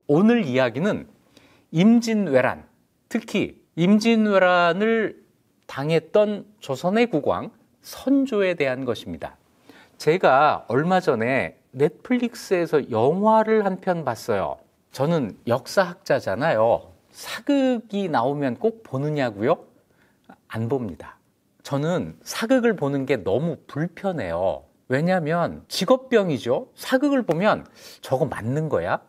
오늘 이야기는 임진왜란, 특히 임진왜란을 당했던 조선의 국왕 선조에 대한 것입니다. 제가 얼마 전에 넷플릭스에서 영화를 한 편 봤어요. 저는 역사학자잖아요. 사극이 나오면 꼭 보느냐고요? 안 봅니다. 저는 사극을 보는 게 너무 불편해요. 왜냐하면 직업병이죠. 사극을 보면 저거 맞는 거야?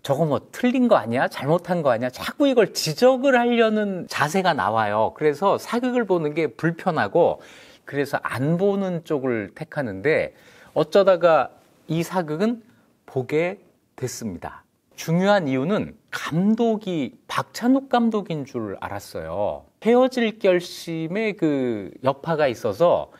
저거 뭐 틀린 거 아니야? 잘못한 거 아니야? 자꾸 이걸 지적을 하려는 자세가 나와요. 그래서 사극을 보는 게 불편하고 그래서 안 보는 쪽을 택하는데 어쩌다가 이 사극은 보게 됐습니다. 중요한 이유는 감독이 박찬욱 감독인 줄 알았어요. 헤어질 결심에 그 여파가 있어서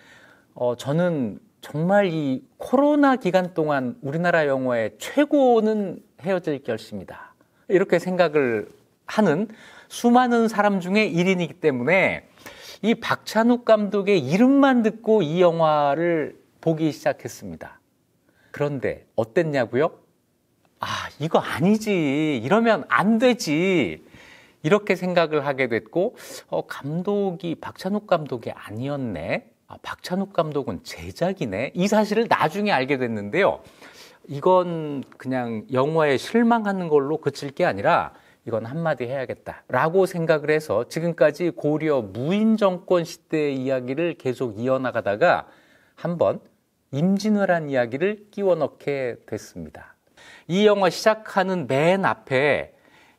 저는 정말 이 코로나 기간 동안 우리나라 영화의 최고는 헤어질 결심이다. 이렇게 생각을 하는 수많은 사람 중에 1인이기 때문에 이 박찬욱 감독의 이름만 듣고 이 영화를 보기 시작했습니다. 그런데 어땠냐고요? 이거 아니지. 이러면 안 되지. 이렇게 생각을 하게 됐고, 감독이 박찬욱 감독이 아니었네. 박찬욱 감독은 제작이네. 이 사실을 나중에 알게 됐는데요. 이건 그냥 영화에 실망하는 걸로 그칠 게 아니라 이건 한마디 해야겠다라고 생각을 해서 지금까지 고려 무인정권 시대의 이야기를 계속 이어나가다가 한번 임진왜란 이야기를 끼워 넣게 됐습니다. 이 영화 시작하는 맨 앞에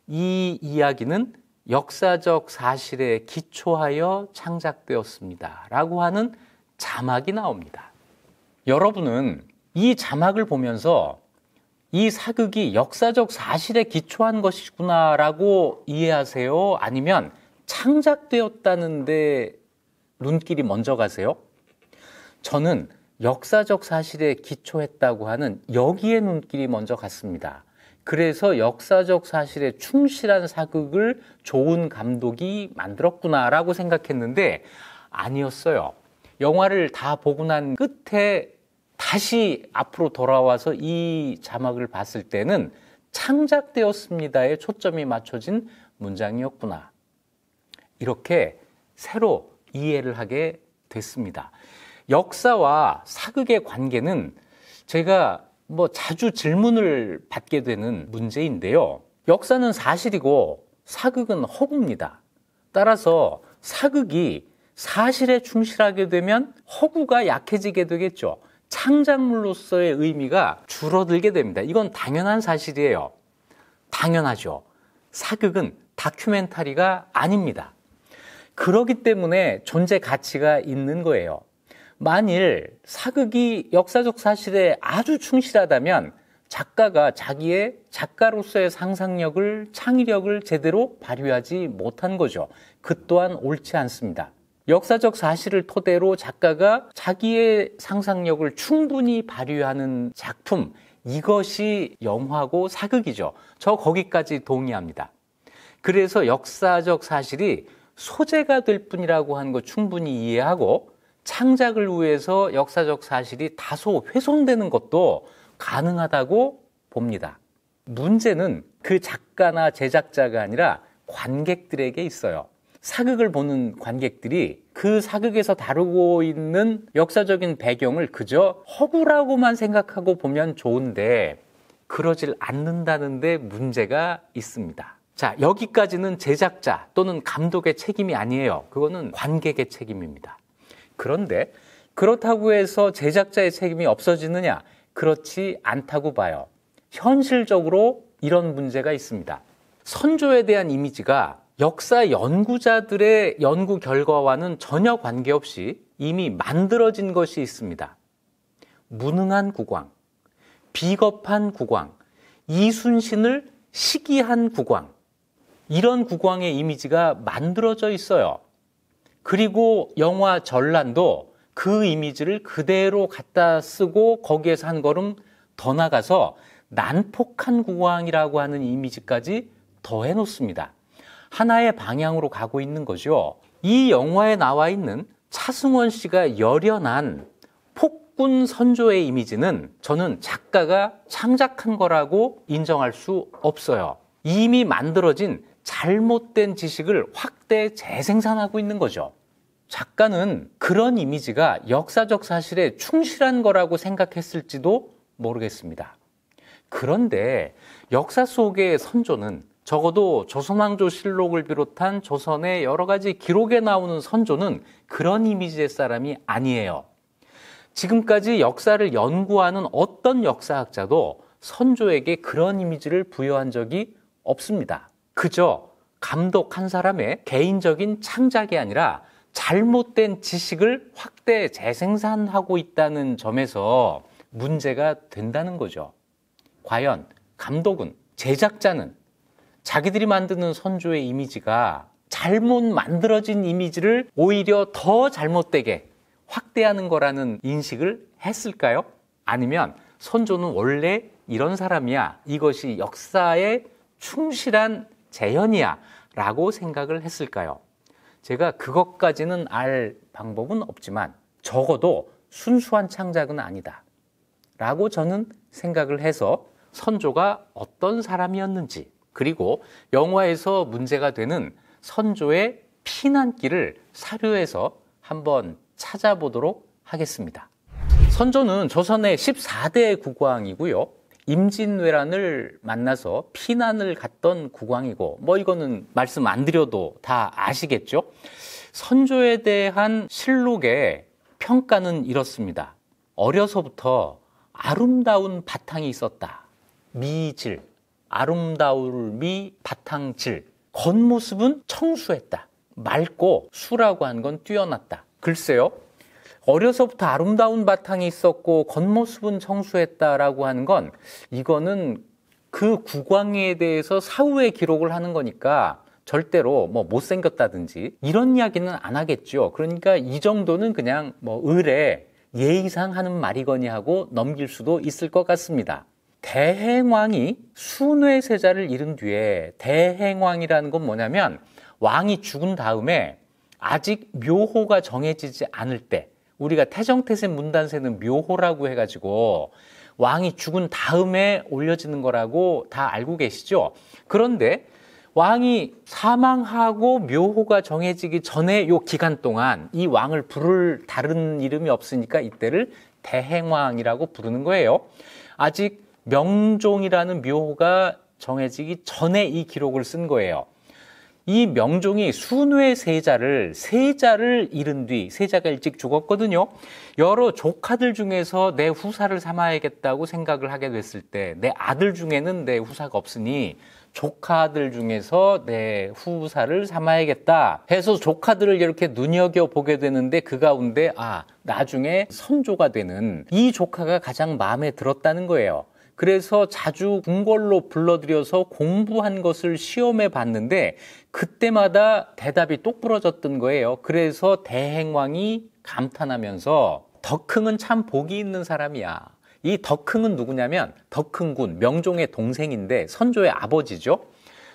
이 이야기는 역사적 사실에 기초하여 창작되었습니다. 라고 하는 자막이 나옵니다. 여러분은 이 자막을 보면서 이 사극이 역사적 사실에 기초한 것이구나 라고 이해하세요? 아니면 창작되었다는데 눈길이 먼저 가세요? 저는 역사적 사실에 기초했다고 하는 여기에 눈길이 먼저 갔습니다. 그래서 역사적 사실에 충실한 사극을 좋은 감독이 만들었구나라고 생각했는데 아니었어요. 영화를 다 보고 난 끝에 다시 앞으로 돌아와서 이 자막을 봤을 때는 창작되었습니다에 초점이 맞춰진 문장이었구나. 이렇게 새로 이해를 하게 됐습니다. 역사와 사극의 관계는 제가 자주 질문을 받게 되는 문제인데요. 역사는 사실이고 사극은 허구입니다. 따라서 사극이 사실에 충실하게 되면 허구가 약해지게 되겠죠. 창작물로서의 의미가 줄어들게 됩니다. 이건 당연한 사실이에요. 당연하죠. 사극은 다큐멘터리가 아닙니다. 그렇기 때문에 존재 가치가 있는 거예요. 만일 사극이 역사적 사실에 아주 충실하다면 작가가 자기의 작가로서의 상상력을, 창의력을 제대로 발휘하지 못한 거죠. 그 또한 옳지 않습니다. 역사적 사실을 토대로 작가가 자기의 상상력을 충분히 발휘하는 작품, 이것이 영화고 사극이죠. 저 거기까지 동의합니다. 그래서 역사적 사실이 소재가 될 뿐이라고 하는 거 충분히 이해하고 창작을 위해서 역사적 사실이 다소 훼손되는 것도 가능하다고 봅니다. 문제는 그 작가나 제작자가 아니라 관객들에게 있어요. 사극을 보는 관객들이 그 사극에서 다루고 있는 역사적인 배경을 그저 허구라고만 생각하고 보면 좋은데 그러질 않는다는 데 문제가 있습니다. 자, 여기까지는 제작자 또는 감독의 책임이 아니에요. 그거는 관객의 책임입니다. 그런데 그렇다고 해서 제작자의 책임이 없어지느냐? 그렇지 않다고 봐요. 현실적으로 이런 문제가 있습니다. 선조에 대한 이미지가 역사 연구자들의 연구 결과와는 전혀 관계없이 이미 만들어진 것이 있습니다. 무능한 국왕, 비겁한 국왕, 이순신을 시기한 국왕, 이런 국왕의 이미지가 만들어져 있어요. 그리고 영화 전란도 그 이미지를 그대로 갖다 쓰고 거기에서 한 걸음 더 나가서 난폭한 국왕이라고 하는 이미지까지 더해 놓습니다. 하나의 방향으로 가고 있는 거죠. 이 영화에 나와 있는 차승원 씨가 열연한 국군 선조의 이미지는 저는 작가가 창작한 거라고 인정할 수 없어요. 이미 만들어진 잘못된 지식을 확대 재생산하고 있는 거죠. 작가는 그런 이미지가 역사적 사실에 충실한 거라고 생각했을지도 모르겠습니다. 그런데 역사 속의 선조는 적어도 조선왕조실록을 비롯한 조선의 여러 가지 기록에 나오는 선조는 그런 이미지의 사람이 아니에요. 지금까지 역사를 연구하는 어떤 역사학자도 선조에게 그런 이미지를 부여한 적이 없습니다. 그저 감독 한 사람의 개인적인 창작이 아니라 잘못된 지식을 확대 재생산하고 있다는 점에서 문제가 된다는 거죠. 과연 감독은, 제작자는 자기들이 만드는 선조의 이미지가 잘못 만들어진 이미지를 오히려 더 잘못되게 확대하는 거라는 인식을 했을까요? 아니면 선조는 원래 이런 사람이야, 이것이 역사에 충실한 재현이야 라고 생각을 했을까요? 제가 그것까지는 알 방법은 없지만 적어도 순수한 창작은 아니다 라고 저는 생각을 해서 선조가 어떤 사람이었는지, 그리고 영화에서 문제가 되는 선조의 피난길을 사료에서 한번 찾아보도록 하겠습니다. 선조는 조선의 14대 국왕이고요. 임진왜란을 만나서 피난을 갔던 국왕이고, 이거는 말씀 안 드려도 다 아시겠죠? 선조에 대한 실록의 평가는 이렇습니다. 어려서부터 아름다운 바탕이 있었다. 미질, 아름다울미 바탕질. 겉모습은 청수했다. 맑고 수라고 한 건 뛰어났다. 글쎄요, 어려서부터 아름다운 바탕이 있었고 겉모습은 청수했다라고 하는 건, 이거는 그 국왕에 대해서 사후에 기록을 하는 거니까 절대로 못생겼다든지 이런 이야기는 안 하겠죠. 그러니까 이 정도는 그냥 의례 예의상 하는 말이거니 하고 넘길 수도 있을 것 같습니다. 대행왕이 순회세자를 잃은 뒤에, 대행왕이라는 건 뭐냐면 왕이 죽은 다음에 아직 묘호가 정해지지 않을 때, 우리가 태정태세 문단세는 묘호라고 해가지고 왕이 죽은 다음에 올려지는 거라고 다 알고 계시죠? 그런데 왕이 사망하고 묘호가 정해지기 전에 요 기간 동안 이 왕을 부를 다른 이름이 없으니까 이때를 대행왕이라고 부르는 거예요. 아직 명종이라는 묘호가 정해지기 전에 이 기록을 쓴 거예요. 이 명종이 순회세자를 잃은 뒤, 세자가 일찍 죽었거든요. 여러 조카들 중에서 내 후사를 삼아야겠다고 생각을 하게 됐을 때, 내 아들 중에는 내 후사가 없으니 조카들 중에서 내 후사를 삼아야겠다 해서 조카들을 이렇게 눈여겨보게 되는데, 그 가운데 나중에 선조가 되는 이 조카가 가장 마음에 들었다는 거예요. 그래서 자주 궁궐로 불러들여서 공부한 것을 시험해 봤는데 그때마다 대답이 똑부러졌던 거예요. 그래서 대행왕이 감탄하면서 덕흥은 참 복이 있는 사람이야. 이 덕흥은 누구냐면 덕흥군, 명종의 동생인데 선조의 아버지죠.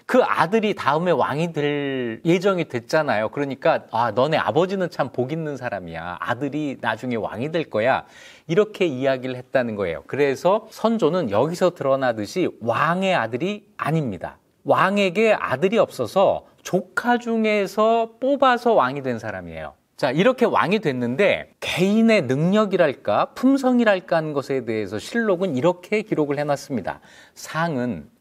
그 아들이 다음에 왕이 될 예정이 됐잖아요. 그러니까 너네 아버지는 참 복 있는 사람이야. 아들이 나중에 왕이 될 거야. 이렇게 이야기를 했다는 거예요. 그래서 선조는 여기서 드러나듯이 왕의 아들이 아닙니다. 왕에게 아들이 없어서 조카 중에서 뽑아서 왕이 된 사람이에요. 자, 이렇게 왕이 됐는데 개인의 능력이랄까 품성이랄까 하는 것에 대해서 실록은 이렇게 기록을 해놨습니다.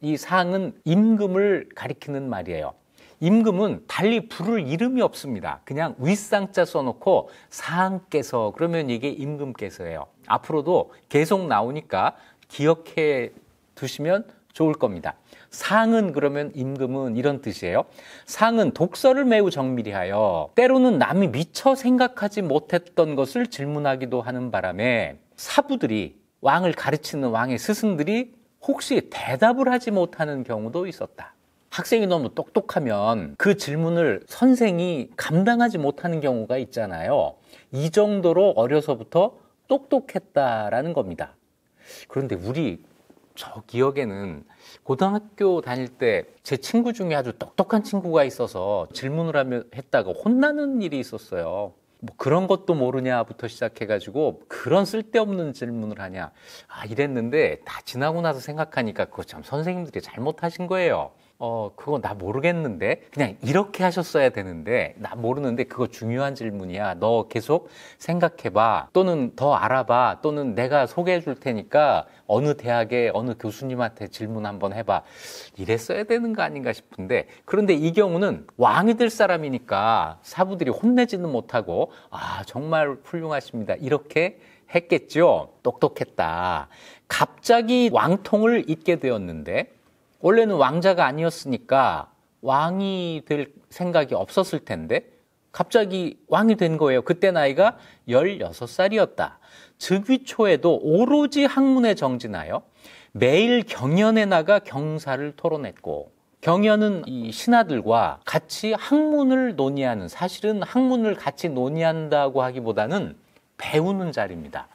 이 상은 임금을 가리키는 말이에요. 임금은 달리 부를 이름이 없습니다. 그냥 윗상자 써놓고 상께서, 그러면 이게 임금께서예요. 앞으로도 계속 나오니까 기억해 두시면 좋을 겁니다. 상은 그러면 임금은 이런 뜻이에요. 상은 독서를 매우 정밀히 하여 때로는 남이 미처 생각하지 못했던 것을 질문하기도 하는 바람에 사부들이, 왕을 가르치는 왕의 스승들이 혹시 대답을 하지 못하는 경우도 있었다. 학생이 너무 똑똑하면 그 질문을 선생이 감당하지 못하는 경우가 있잖아요. 이 정도로 어려서부터 똑똑했다라는 겁니다. 그런데 저 기억에는 고등학교 다닐 때 제 친구 중에 아주 똑똑한 친구가 있어서 질문을 했다가 혼나는 일이 있었어요. 뭐 그런 것도 모르냐부터 시작해가지고 그런 쓸데없는 질문을 하냐. 이랬는데 다 지나고 나서 생각하니까 그거 참 선생님들이 잘못하신 거예요. 그거 나 모르겠는데 그냥 이렇게 하셨어야 되는데 나 모르는데 그거 중요한 질문이야. 너 계속 생각해봐. 또는 더 알아봐. 또는 내가 소개해 줄 테니까 어느 대학의 어느 교수님한테 질문 한번 해봐. 이랬어야 되는 거 아닌가 싶은데 그런데 이 경우는 왕이 될 사람이니까 사부들이 혼내지는 못하고 정말 훌륭하십니다. 이렇게 했겠죠. 똑똑했다. 갑자기 왕통을 잇게 되었는데 원래는 왕자가 아니었으니까 왕이 될 생각이 없었을 텐데 갑자기 왕이 된 거예요. 그때 나이가 16살이었다. 즉위 초에도 오로지 학문에 정진하여 매일 경연에 나가 경사를 토론했고 경연은 이 신하들과 같이 학문을 논의하는 사실은 학문을 같이 논의한다고 하기보다는 배우는 자리입니다.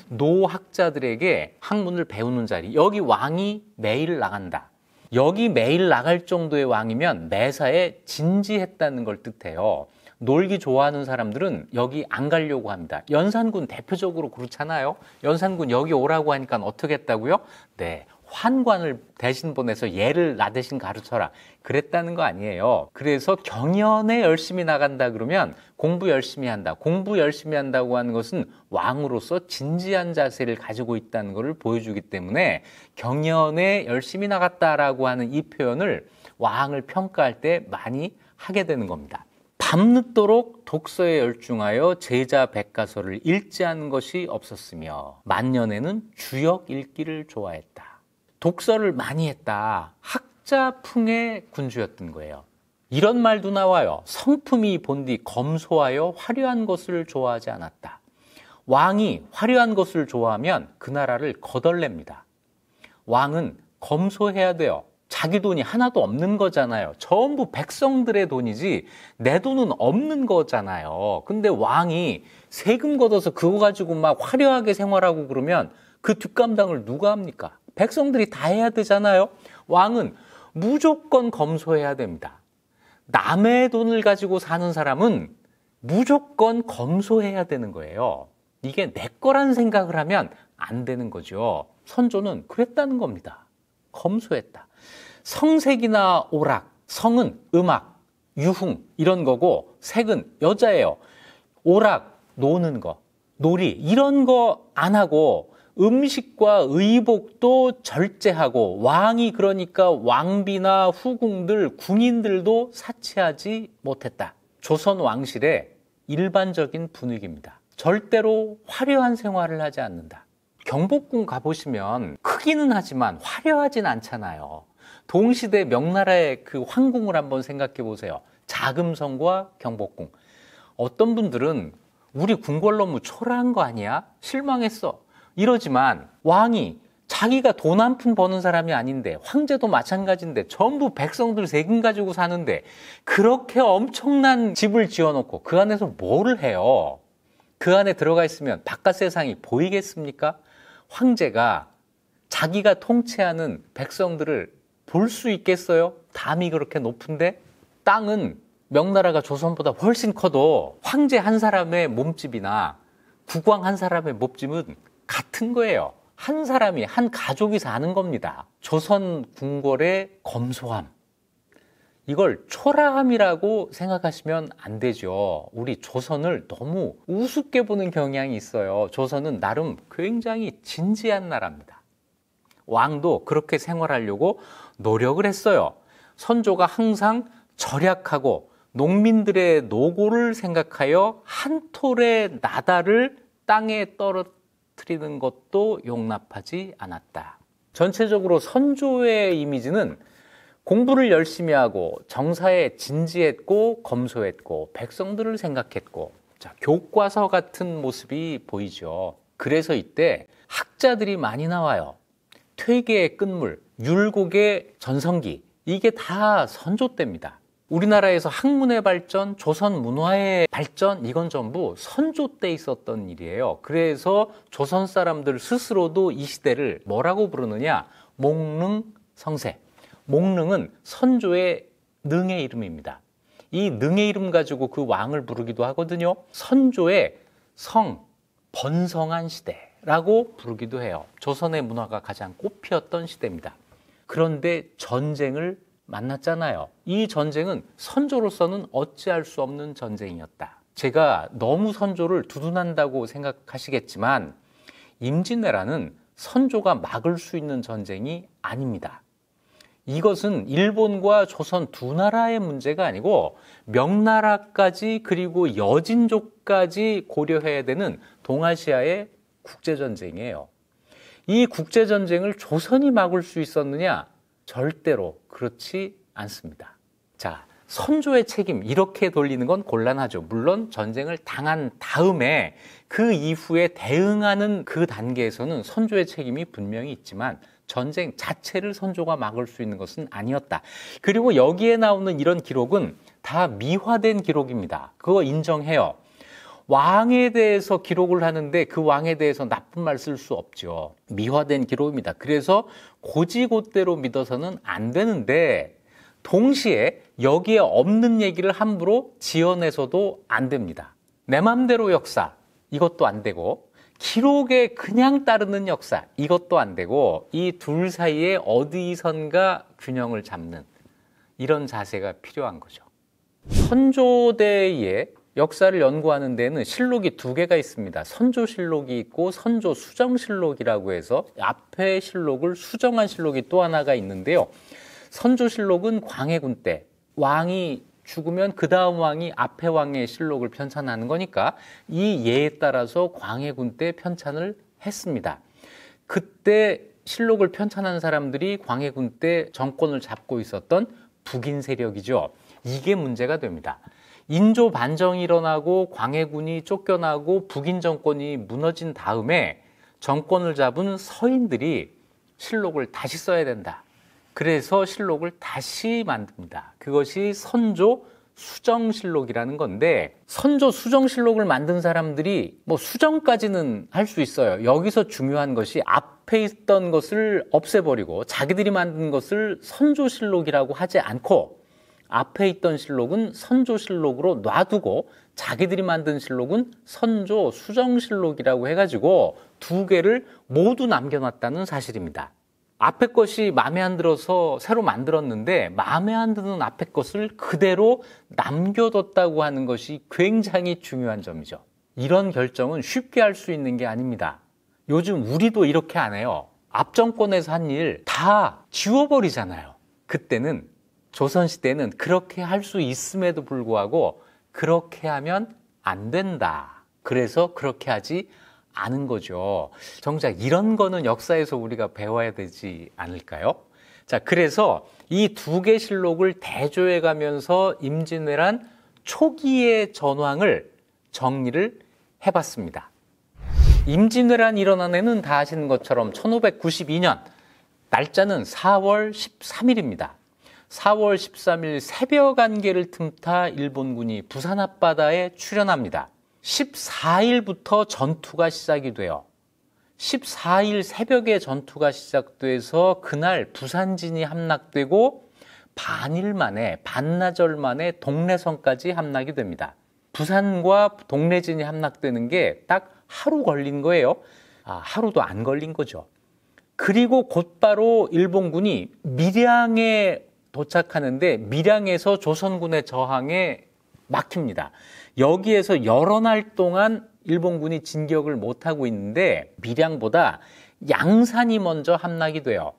노학자들에게 학문을 배우는 자리. 여기 왕이 매일 나간다. 여기 매일 나갈 정도의 왕이면 매사에 진지했다는 걸 뜻해요. 놀기 좋아하는 사람들은 여기 안 가려고 합니다. 연산군 대표적으로 그렇잖아요. 연산군 여기 오라고 하니까 어떻게 했다고요? 네, 환관을 대신 보내서 얘를 나 대신 가르쳐라. 그랬다는 거 아니에요. 그래서 경연에 열심히 나간다 그러면 공부 열심히 한다. 공부 열심히 한다고 하는 것은 왕으로서 진지한 자세를 가지고 있다는 것을 보여주기 때문에 경연에 열심히 나갔다라고 하는 이 표현을 왕을 평가할 때 많이 하게 되는 겁니다. 밤늦도록 독서에 열중하여 제자 백가서를 읽지 않은 것이 없었으며 만년에는 주역 읽기를 좋아했다. 독서를 많이 했다. 학자풍의 군주였던 거예요. 이런 말도 나와요. 성품이 본디 검소하여 화려한 것을 좋아하지 않았다. 왕이 화려한 것을 좋아하면 그 나라를 거덜냅니다. 왕은 검소해야 돼요. 자기 돈이 하나도 없는 거잖아요. 전부 백성들의 돈이지 내 돈은 없는 거잖아요. 근데 왕이 세금 걷어서 그거 가지고 막 화려하게 생활하고 그러면 그 뒷감당을 누가 합니까? 백성들이 다 해야 되잖아요. 왕은 무조건 검소해야 됩니다. 남의 돈을 가지고 사는 사람은 무조건 검소해야 되는 거예요. 이게 내 거란 생각을 하면 안 되는 거죠. 선조는 그랬다는 겁니다. 검소했다. 성색이나 오락, 성은 음악, 유흥 이런 거고 색은 여자예요. 오락, 노는 거, 놀이 이런 거 안 하고 음식과 의복도 절제하고 왕이 그러니까 왕비나 후궁들, 궁인들도 사치하지 못했다. 조선 왕실의 일반적인 분위기입니다. 절대로 화려한 생활을 하지 않는다. 경복궁 가보시면 크기는 하지만 화려하진 않잖아요. 동시대 명나라의 그 황궁을 한번 생각해 보세요. 자금성과 경복궁. 어떤 분들은 우리 궁궐 너무 초라한 거 아니야? 실망했어. 이러지만 왕이 자기가 돈 한 푼 버는 사람이 아닌데 황제도 마찬가지인데 전부 백성들 세금 가지고 사는데 그렇게 엄청난 집을 지어놓고 그 안에서 뭐를 해요? 그 안에 들어가 있으면 바깥 세상이 보이겠습니까? 황제가 자기가 통치하는 백성들을 볼 수 있겠어요? 담이 그렇게 높은데? 땅은 명나라가 조선보다 훨씬 커도 황제 한 사람의 몸집이나 국왕 한 사람의 몸집은 같은 거예요. 한 사람이, 한 가족이 사는 겁니다. 조선 궁궐의 검소함. 이걸 초라함이라고 생각하시면 안 되죠. 우리 조선을 너무 우습게 보는 경향이 있어요. 조선은 나름 굉장히 진지한 나라입니다. 왕도 그렇게 생활하려고 노력을 했어요. 선조가 항상 절약하고 농민들의 노고를 생각하여 한 톨의 나다를 땅에 떨어뜨리는 것도 용납하지 않았다. 전체적으로 선조의 이미지는 공부를 열심히 하고 정사에 진지했고 검소했고 백성들을 생각했고 교과서 같은 모습이 보이죠. 그래서 이때 학자들이 많이 나와요. 퇴계의 끝물, 율곡의 전성기 이게 다 선조 때입니다. 우리나라에서 학문의 발전, 조선 문화의 발전 이건 전부 선조 때 있었던 일이에요. 그래서 조선 사람들 스스로도 이 시대를 뭐라고 부르느냐? 목릉성세. 목릉은 선조의 능의 이름입니다. 이 능의 이름 가지고 그 왕을 부르기도 하거든요. 선조의 성, 번성한 시대라고 부르기도 해요. 조선의 문화가 가장 꽃피었던 시대입니다. 그런데 전쟁을 만났잖아요. 이 전쟁은 선조로서는 어찌할 수 없는 전쟁이었다. 제가 너무 선조를 두둔한다고 생각하시겠지만 임진왜란은 선조가 막을 수 있는 전쟁이 아닙니다. 이것은 일본과 조선 두 나라의 문제가 아니고 명나라까지 그리고 여진족까지 고려해야 되는 동아시아의 국제전쟁이에요. 이 국제전쟁을 조선이 막을 수 있었느냐? 절대로 그렇지 않습니다. 자, 선조의 책임 이렇게 돌리는 건 곤란하죠. 물론 전쟁을 당한 다음에 그 이후에 대응하는 그 단계에서는 선조의 책임이 분명히 있지만 전쟁 자체를 선조가 막을 수 있는 것은 아니었다. 그리고 여기에 나오는 이런 기록은 다 미화된 기록입니다. 그거 인정해요. 왕에 대해서 기록을 하는데 그 왕에 대해서 나쁜 말 쓸 수 없죠. 미화된 기록입니다. 그래서 고지고대로 믿어서는 안 되는데 동시에 여기에 없는 얘기를 함부로 지어내서도 안 됩니다. 내 맘대로 역사 이것도 안 되고 기록에 그냥 따르는 역사 이것도 안 되고 이 둘 사이에 어디선가 균형을 잡는 이런 자세가 필요한 거죠. 선조대의 역사를 연구하는 데는 실록이 두 개가 있습니다. 선조실록이 있고 선조수정실록이라고 해서 앞에 실록을 수정한 실록이 또 하나가 있는데요. 선조실록은 광해군 때 왕이 죽으면 그 다음 왕이 앞에 왕의 실록을 편찬하는 거니까 이 예에 따라서 광해군 때 편찬을 했습니다. 그때 실록을 편찬한 사람들이 광해군 때 정권을 잡고 있었던 북인 세력이죠. 이게 문제가 됩니다. 인조 반정이 일어나고 광해군이 쫓겨나고 북인 정권이 무너진 다음에 정권을 잡은 서인들이 실록을 다시 써야 된다. 그래서 실록을 다시 만듭니다. 그것이 선조 수정실록이라는 건데 선조 수정실록을 만든 사람들이 뭐 수정까지는 할 수 있어요. 여기서 중요한 것이 앞에 있던 것을 없애버리고 자기들이 만든 것을 선조실록이라고 하지 않고 앞에 있던 실록은 선조실록으로 놔두고 자기들이 만든 실록은 선조 수정실록이라고 해가지고 두 개를 모두 남겨놨다는 사실입니다. 앞에 것이 마음에 안 들어서 새로 만들었는데 마음에 안 드는 앞에 것을 그대로 남겨뒀다고 하는 것이 굉장히 중요한 점이죠. 이런 결정은 쉽게 할 수 있는 게 아닙니다. 요즘 우리도 이렇게 안 해요. 앞 정권에서 한 일 다 지워버리잖아요. 그때는 조선시대는 그렇게 할 수 있음에도 불구하고 그렇게 하면 안 된다. 그래서 그렇게 하지 않은 거죠. 정작 이런 거는 역사에서 우리가 배워야 되지 않을까요? 자, 그래서 이 두 개 실록을 대조해 가면서 임진왜란 초기의 전황을 정리를 해봤습니다. 임진왜란이 일어난 해는 다 아시는 것처럼 1592년, 날짜는 4월 13일입니다. 4월 13일 새벽 안개를 틈타 일본군이 부산 앞바다에 출현합니다. 14일부터 전투가 시작이 돼요. 14일 새벽에 전투가 시작돼서 그날 부산진이 함락되고 반나절 만에 동래선까지 함락이 됩니다. 부산과 동래진이 함락되는 게 딱 하루 걸린 거예요. 하루도 안 걸린 거죠. 그리고 곧바로 일본군이 밀양에 도착하는데 밀양에서 조선군의 저항에 막힙니다. 여기에서 여러 날 동안 일본군이 진격을 못하고 있는데 밀양보다 양산이 먼저 함락이 돼요.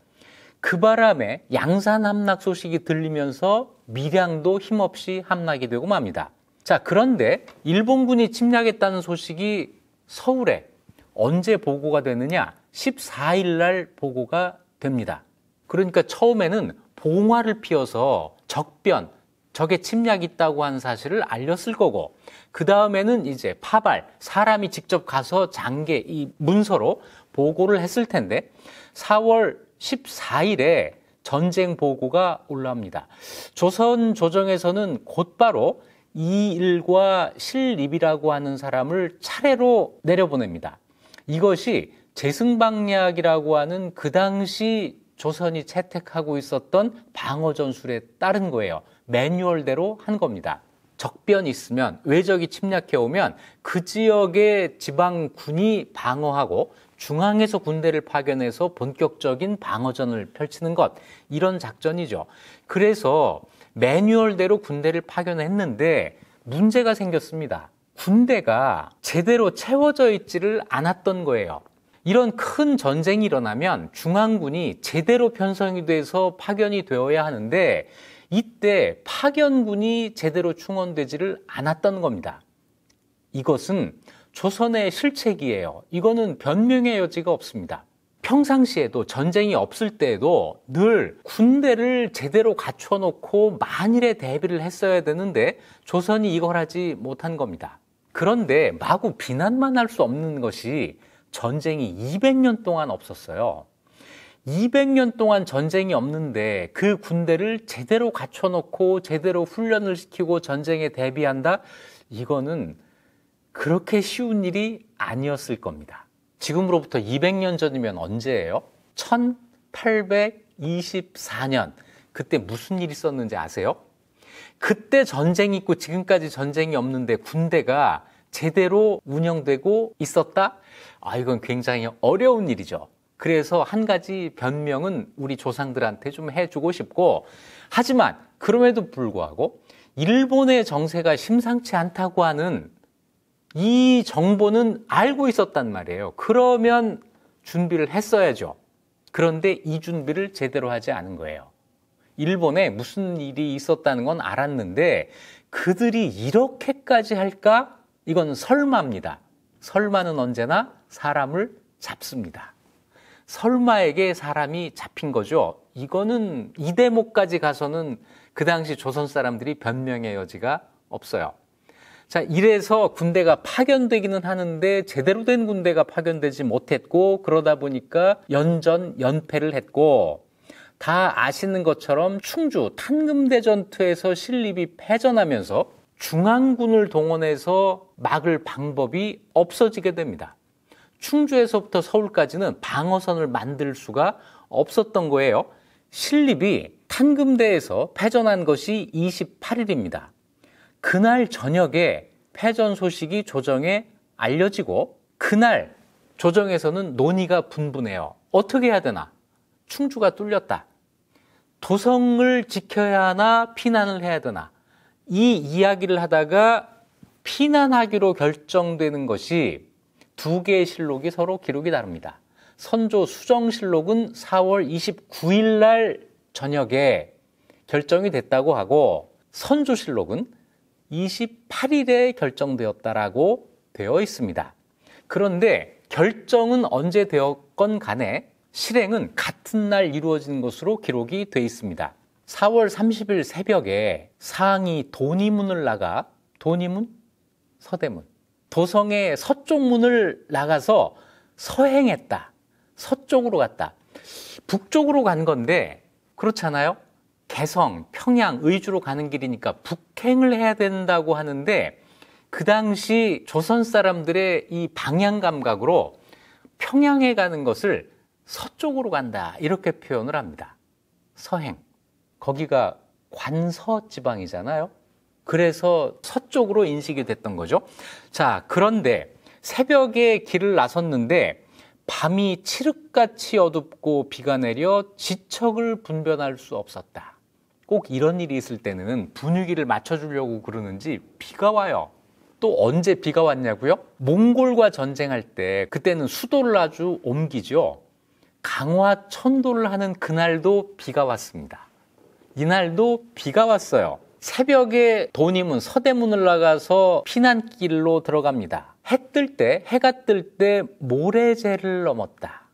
그 바람에 양산 함락 소식이 들리면서 밀양도 힘없이 함락이 되고 맙니다. 자, 그런데 일본군이 침략했다는 소식이 서울에 언제 보고가 되느냐? 14일 날 보고가 됩니다. 그러니까 처음에는 봉화를 피워서 적변, 적의 침략이 있다고 하는 사실을 알렸을 거고, 그 다음에는 이제 파발, 사람이 직접 가서 장계, 이 문서로 보고를 했을 텐데 4월 14일에 전쟁 보고가 올라옵니다. 조선 조정에서는 곧바로 이일과 실입이라고 하는 사람을 차례로 내려보냅니다. 이것이 제승방략이라고 하는 그 당시 조선이 채택하고 있었던 방어 전술에 따른 거예요. 매뉴얼대로 한 겁니다. 적변이 있으면, 외적이 침략해 오면 그 지역의 지방군이 방어하고 중앙에서 군대를 파견해서 본격적인 방어전을 펼치는 것, 이런 작전이죠. 그래서 매뉴얼대로 군대를 파견했는데 문제가 생겼습니다. 군대가 제대로 채워져 있지를 않았던 거예요. 이런 큰 전쟁이 일어나면 중앙군이 제대로 편성이 돼서 파견이 되어야 하는데 이때 파견군이 제대로 충원되지를 않았던 겁니다. 이것은 조선의 실책이에요. 이거는 변명의 여지가 없습니다. 평상시에도 전쟁이 없을 때에도 늘 군대를 제대로 갖춰놓고 만일에 대비를 했어야 되는데 조선이 이걸 하지 못한 겁니다. 그런데 마구 비난만 할 수 없는 것이 전쟁이 200년 동안 없었어요. 200년 동안 전쟁이 없는데 그 군대를 제대로 갖춰놓고 제대로 훈련을 시키고 전쟁에 대비한다? 이거는 그렇게 쉬운 일이 아니었을 겁니다. 지금으로부터 200년 전이면 언제예요? 1824년. 그때 무슨 일이 있었는지 아세요? 그때 전쟁이 있고 지금까지 전쟁이 없는데 군대가 제대로 운영되고 있었다? 이건 굉장히 어려운 일이죠. 그래서 한 가지 변명은 우리 조상들한테 좀 해주고 싶고, 하지만 그럼에도 불구하고 일본의 정세가 심상치 않다고 하는 이 정보는 알고 있었단 말이에요. 그러면 준비를 했어야죠. 그런데 이 준비를 제대로 하지 않은 거예요. 일본에 무슨 일이 있었다는 건 알았는데 그들이 이렇게까지 할까? 이건 설마입니다. 설마는 언제나 사람을 잡습니다. 설마에게 사람이 잡힌 거죠. 이거는 이 대목까지 가서는 그 당시 조선 사람들이 변명의 여지가 없어요. 자, 이래서 군대가 파견되기는 하는데 제대로 된 군대가 파견되지 못했고, 그러다 보니까 연전, 연패를 했고, 다 아시는 것처럼 충주 탄금대전투에서 신립이 패전하면서 중앙군을 동원해서 막을 방법이 없어지게 됩니다. 충주에서부터 서울까지는 방어선을 만들 수가 없었던 거예요. 신립이 탄금대에서 패전한 것이 28일입니다. 그날 저녁에 패전 소식이 조정에 알려지고 그날 조정에서는 논의가 분분해요. 어떻게 해야 되나? 충주가 뚫렸다. 도성을 지켜야 하나 피난을 해야 되나? 이 이야기를 하다가 피난하기로 결정되는 것이 두 개의 실록이 서로 기록이 다릅니다. 선조 수정실록은 4월 29일 날 저녁에 결정이 됐다고 하고, 선조실록은 28일에 결정되었다라고 되어 있습니다. 그런데 결정은 언제 되었건 간에 실행은 같은 날 이루어진 것으로 기록이 되어 있습니다. 4월 30일 새벽에 상이 도니문을 나가, 도니문? 서대문. 도성의 서쪽 문을 나가서 서행했다. 서쪽으로 갔다. 북쪽으로 간 건데 그렇잖아요. 개성, 평양, 의주로 가는 길이니까 북행을 해야 된다고 하는데 그 당시 조선 사람들의 이 방향 감각으로 평양에 가는 것을 서쪽으로 간다 이렇게 표현을 합니다. 서행. 거기가 관서 지방이잖아요. 그래서 서쪽으로 인식이 됐던 거죠. 자, 그런데 새벽에 길을 나섰는데 밤이 칠흑같이 어둡고 비가 내려 지척을 분변할 수 없었다. 꼭 이런 일이 있을 때는 분위기를 맞춰주려고 그러는지 비가 와요. 또 언제 비가 왔냐고요? 몽골과 전쟁할 때 그때는 수도를 아주 옮기죠. 강화 천도를 하는 그날도 비가 왔습니다. 이날도 비가 왔어요. 새벽에 도님은 서대문을 나가서 피난길로 들어갑니다. 해가 뜰 때 모래제를 넘었다.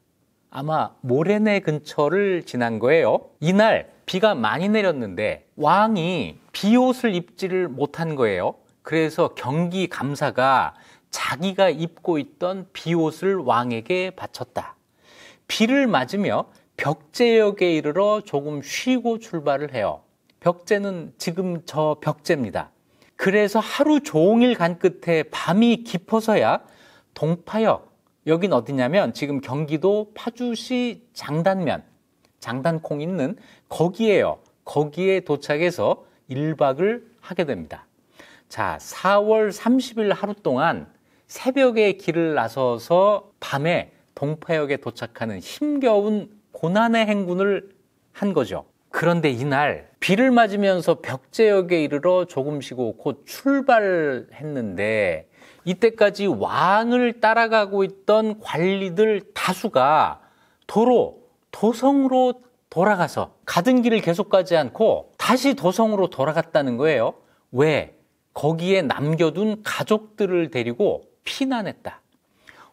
아마 모래내 근처를 지난 거예요. 이날 비가 많이 내렸는데 왕이 비옷을 입지를 못한 거예요. 그래서 경기 감사가 자기가 입고 있던 비옷을 왕에게 바쳤다. 비를 맞으며 벽제역에 이르러 조금 쉬고 출발을 해요. 벽제는 지금 저 벽제입니다. 그래서 하루 종일 간 끝에 밤이 깊어서야 동파역, 여긴 어디냐면 지금 경기도 파주시 장단면, 장단콩 있는 거기에요. 거기에 도착해서 1박을 하게 됩니다. 자, 4월 30일 하루 동안 새벽에 길을 나서서 밤에 동파역에 도착하는 힘겨운 고난의 행군을 한 거죠. 그런데 이날 비를 맞으면서 벽제역에 이르러 조금 쉬고 곧 출발했는데 이때까지 왕을 따라가고 있던 관리들 다수가 도성으로 돌아가서 가던 길을 계속 가지 않고 다시 도성으로 돌아갔다는 거예요. 왜? 거기에 남겨둔 가족들을 데리고 피난했다.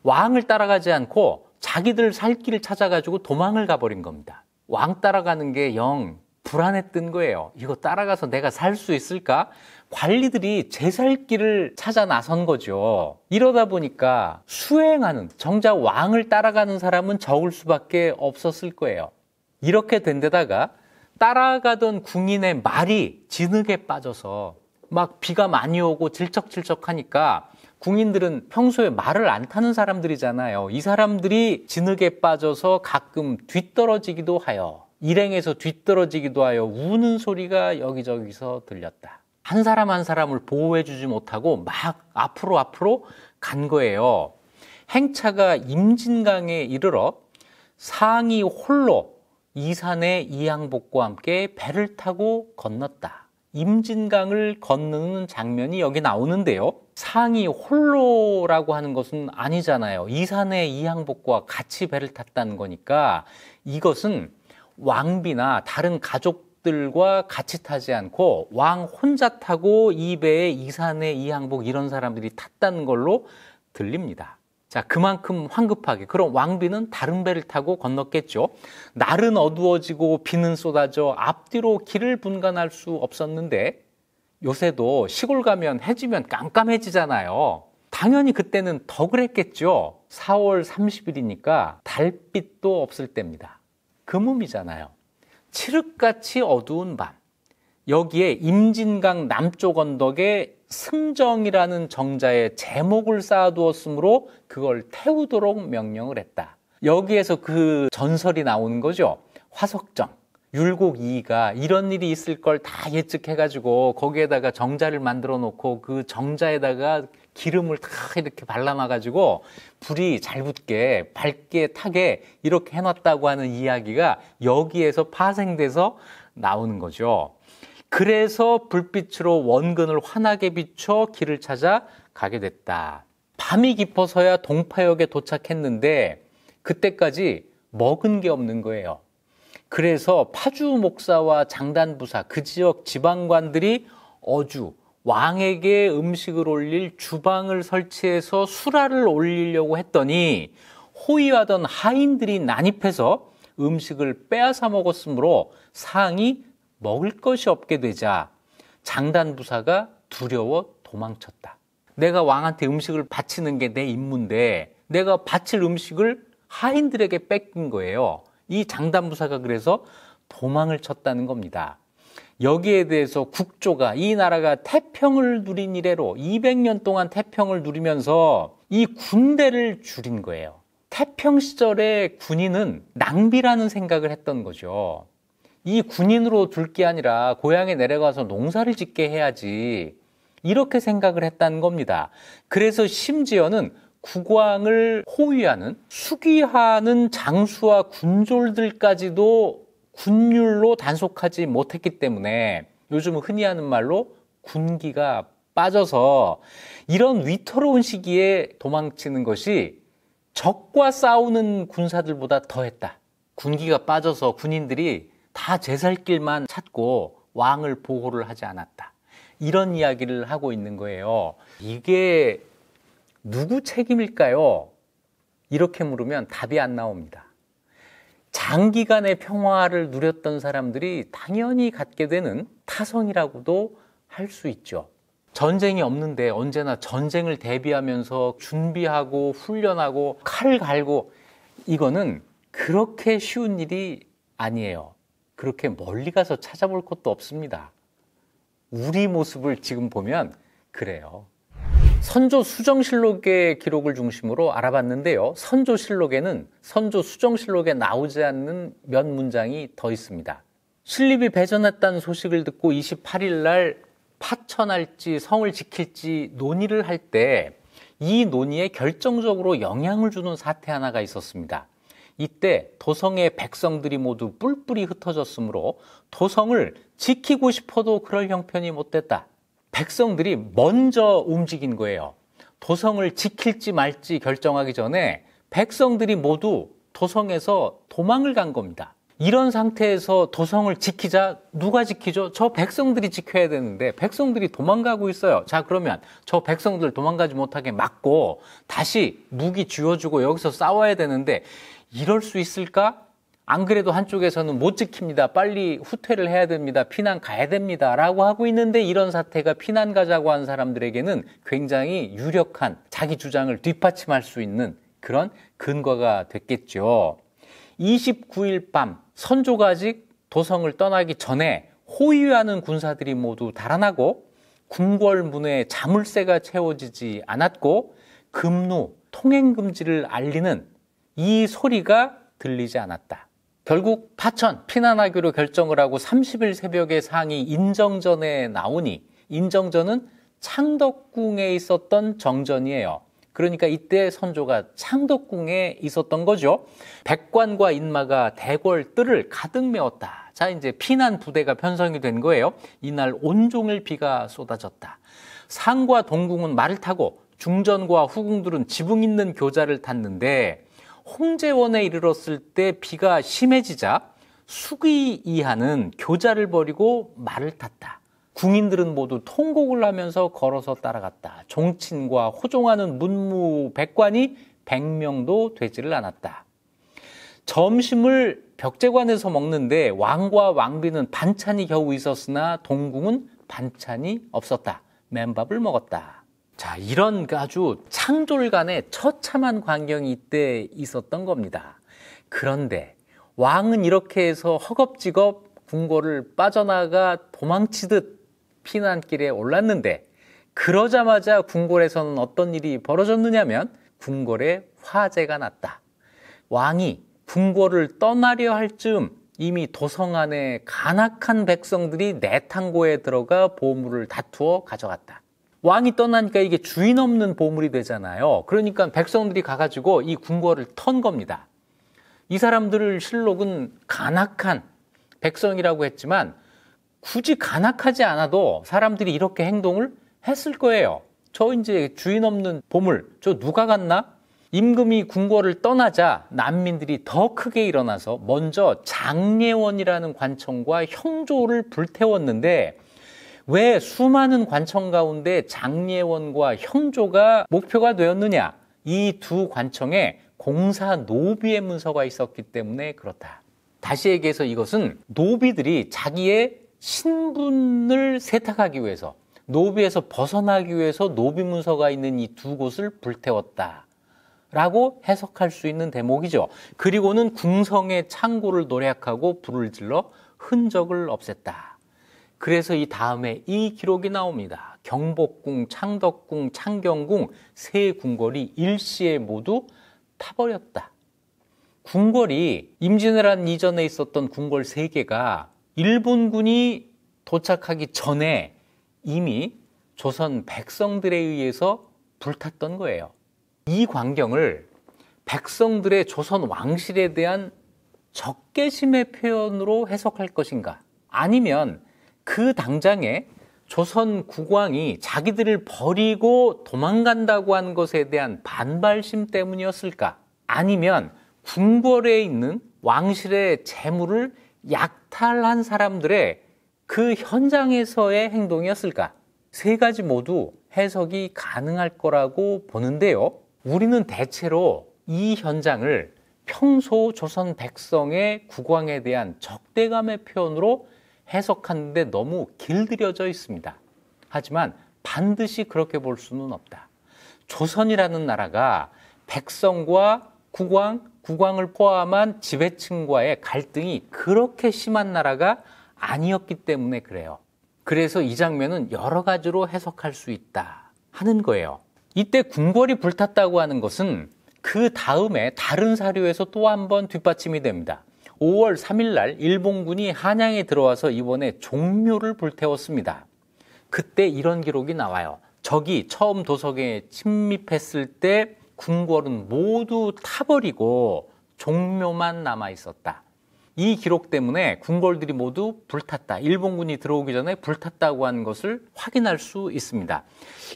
왕을 따라가지 않고 자기들 살 길을 찾아가지고 도망을 가버린 겁니다. 왕 따라가는 게 영 불안했던 거예요. 이거 따라가서 내가 살 수 있을까? 관리들이 제 살 길을 찾아 나선 거죠. 이러다 보니까 수행하는, 정작 왕을 따라가는 사람은 적을 수밖에 없었을 거예요. 이렇게 된 데다가 따라가던 궁인의 말이 진흙에 빠져서 막 비가 많이 오고 질척질척하니까 궁인들은 평소에 말을 안 타는 사람들이잖아요. 이 사람들이 진흙에 빠져서 가끔 뒤떨어지기도 하여, 일행에서 뒤떨어지기도 하여 우는 소리가 여기저기서 들렸다. 한 사람 한 사람을 보호해주지 못하고 막 앞으로 간 거예요. 행차가 임진강에 이르러 상이 홀로 이산의 이항복과 함께 배를 타고 건넜다. 임진강을 건너는 장면이 여기 나오는데요. 상이 홀로라고 하는 것은 아니잖아요. 이산의 이항복과 같이 배를 탔다는 거니까 이것은 왕비나 다른 가족들과 같이 타지 않고 왕 혼자 타고 이 배에 이산의 이항복 이런 사람들이 탔다는 걸로 들립니다. 자, 그만큼 황급하게. 그럼 왕비는 다른 배를 타고 건넜겠죠. 날은 어두워지고 비는 쏟아져 앞뒤로 길을 분간할 수 없었는데 요새도 시골 가면 해지면 깜깜해지잖아요. 당연히 그때는 더 그랬겠죠. 4월 30일이니까 달빛도 없을 때입니다. 금음이잖아요. 칠흑같이 어두운 밤. 여기에 임진강 남쪽 언덕에 승정이라는 정자에 제목을 쌓아두었으므로 그걸 태우도록 명령을 했다. 여기에서 그 전설이 나오는 거죠. 화석정, 율곡 이이가 이런 일이 있을 걸 다 예측해가지고 거기에다가 정자를 만들어 놓고 그 정자에다가 기름을 다 이렇게 발라놔가지고 불이 잘 붙게 밝게 타게 이렇게 해놨다고 하는 이야기가 여기에서 파생돼서 나오는 거죠. 그래서 불빛으로 원근을 환하게 비춰 길을 찾아 가게 됐다. 밤이 깊어서야 동파역에 도착했는데 그때까지 먹은 게 없는 거예요. 그래서 파주 목사와 장단부사, 그 지역 지방관들이 어주, 왕에게 음식을 올릴 주방을 설치해서 수라를 올리려고 했더니 호위하던 하인들이 난입해서 음식을 빼앗아 먹었으므로 상이 먹을 것이 없게 되자 장단부사가 두려워 도망쳤다. 내가 왕한테 음식을 바치는 게 내 임무인데 내가 바칠 음식을 하인들에게 뺏긴 거예요. 이 장단부사가 그래서 도망을 쳤다는 겁니다. 여기에 대해서 국조가 이 나라가 태평을 누린 이래로 200년 동안 태평을 누리면서 이 군대를 줄인 거예요. 태평 시절에 군인은 낭비라는 생각을 했던 거죠. 이 군인으로 둘 게 아니라 고향에 내려가서 농사를 짓게 해야지 이렇게 생각을 했다는 겁니다. 그래서 심지어는 국왕을 호위하는 수귀하는 장수와 군졸들까지도 군율로 단속하지 못했기 때문에 요즘 흔히 하는 말로 군기가 빠져서 이런 위태로운 시기에 도망치는 것이 적과 싸우는 군사들보다 더했다. 군기가 빠져서 군인들이 다 제 살 길만 찾고 왕을 보호를 하지 않았다. 이런 이야기를 하고 있는 거예요. 이게 누구 책임일까요? 이렇게 물으면 답이 안 나옵니다. 장기간의 평화를 누렸던 사람들이 당연히 갖게 되는 타성이라고도 할 수 있죠. 전쟁이 없는데 언제나 전쟁을 대비하면서 준비하고 훈련하고 칼 갈고 이거는 그렇게 쉬운 일이 아니에요. 그렇게 멀리 가서 찾아볼 것도 없습니다. 우리 모습을 지금 보면 그래요. 선조 수정실록의 기록을 중심으로 알아봤는데요. 선조 수정실록에 나오지 않는 몇 문장이 더 있습니다. 신립이 배전했다는 소식을 듣고 28일 날 파천할지 성을 지킬지 논의를 할 때 이 논의에 결정적으로 영향을 주는 사태 하나가 있었습니다. 이때 도성의 백성들이 모두 뿔뿔이 흩어졌으므로 도성을 지키고 싶어도 그럴 형편이 못 됐다. 백성들이 먼저 움직인 거예요. 도성을 지킬지 말지 결정하기 전에 백성들이 모두 도성에서 도망을 간 겁니다. 이런 상태에서 도성을 지키자. 누가 지키죠? 저 백성들이 지켜야 되는데 백성들이 도망가고 있어요. 자, 그러면 저 백성들 도망가지 못하게 막고 다시 무기 쥐어주고 여기서 싸워야 되는데 이럴 수 있을까? 안 그래도 한쪽에서는 못 지킵니다. 빨리 후퇴를 해야 됩니다. 피난 가야 됩니다. 라고 하고 있는데 이런 사태가 피난 가자고 한 사람들에게는 굉장히 유력한 자기 주장을 뒷받침할 수 있는 그런 근거가 됐겠죠. 29일 밤 선조가 아직 도성을 떠나기 전에 호위하는 군사들이 모두 달아나고 궁궐문에 자물쇠가 채워지지 않았고 금루, 통행금지를 알리는 이 소리가 들리지 않았다. 결국 파천, 피난하기로 결정을 하고 30일 새벽에 상이 인정전에 나오니 인정전은 창덕궁에 있었던 정전이에요. 그러니까 이때 선조가 창덕궁에 있었던 거죠. 백관과 인마가 대궐 뜰을 가득 메웠다. 자, 이제 피난 부대가 편성이 된 거예요. 이날 온종일 비가 쏟아졌다. 상과 동궁은 말을 타고 중전과 후궁들은 지붕 있는 교자를 탔는데 홍제원에 이르렀을 때 비가 심해지자 수기이하는 교자를 버리고 말을 탔다. 궁인들은 모두 통곡을 하면서 걸어서 따라갔다. 종친과 호종하는 문무 백관이 100명도 되지를 않았다. 점심을 벽제관에서 먹는데 왕과 왕비는 반찬이 겨우 있었으나 동궁은 반찬이 없었다. 맨밥을 먹었다. 자, 이런 아주 창졸간의 처참한 광경이 이때 있었던 겁니다. 그런데 왕은 이렇게 해서 허겁지겁 궁궐을 빠져나가 도망치듯 피난길에 올랐는데 그러자마자 궁궐에서는 어떤 일이 벌어졌느냐면 궁궐에 화재가 났다. 왕이 궁궐을 떠나려 할 즈음 이미 도성 안에 간악한 백성들이 내탕고에 들어가 보물을 다투어 가져갔다. 왕이 떠나니까 이게 주인 없는 보물이 되잖아요. 그러니까 백성들이 가가지고 이 궁궐을 턴 겁니다. 이 사람들을 실록은 간악한 백성이라고 했지만 굳이 간악하지 않아도 사람들이 이렇게 행동을 했을 거예요. 저 이제 주인 없는 보물, 저 누가 갔나? 임금이 궁궐을 떠나자 난민들이 더 크게 일어나서 먼저 장례원이라는 관청과 형조를 불태웠는데 왜 수많은 관청 가운데 장례원과 형조가 목표가 되었느냐? 이 두 관청에 공사 노비의 문서가 있었기 때문에 그렇다. 다시 얘기해서 이것은 노비들이 자기의 신분을 세탁하기 위해서, 노비에서 벗어나기 위해서 노비 문서가 있는 이 두 곳을 불태웠다 라고 해석할 수 있는 대목이죠. 그리고는 궁성의 창고를 노략하고 불을 질러 흔적을 없앴다. 그래서 이 다음에 이 기록이 나옵니다. 경복궁, 창덕궁, 창경궁 세 궁궐이 일시에 모두 타버렸다. 궁궐이 임진왜란 이전에 있었던 궁궐 3개가 일본군이 도착하기 전에 이미 조선 백성들에 의해서 불탔던 거예요. 이 광경을 백성들의 조선 왕실에 대한 적개심의 표현으로 해석할 것인가? 아니면 그 당장에 조선 국왕이 자기들을 버리고 도망간다고 한 것에 대한 반발심 때문이었을까? 아니면 궁궐에 있는 왕실의 재물을 약탈한 사람들의 그 현장에서의 행동이었을까? 세 가지 모두 해석이 가능할 거라고 보는데요. 우리는 대체로 이 현장을 평소 조선 백성의 국왕에 대한 적대감의 표현으로 해석하는데 너무 길들여져 있습니다. 하지만 반드시 그렇게 볼 수는 없다. 조선이라는 나라가 백성과 국왕을 포함한 지배층과의 갈등이 그렇게 심한 나라가 아니었기 때문에 그래요. 그래서 이 장면은 여러 가지로 해석할 수 있다 하는 거예요. 이때 궁궐이 불탔다고 하는 것은 그 다음에 다른 사료에서 또 한 번 뒷받침이 됩니다. 5월 3일 날 일본군이 한양에 들어와서 이번에 종묘를 불태웠습니다. 그때 이런 기록이 나와요. 적이 처음 도성에 침입했을 때 궁궐은 모두 타버리고 종묘만 남아 있었다. 이 기록 때문에 궁궐들이 모두 불탔다. 일본군이 들어오기 전에 불탔다고 하는 것을 확인할 수 있습니다.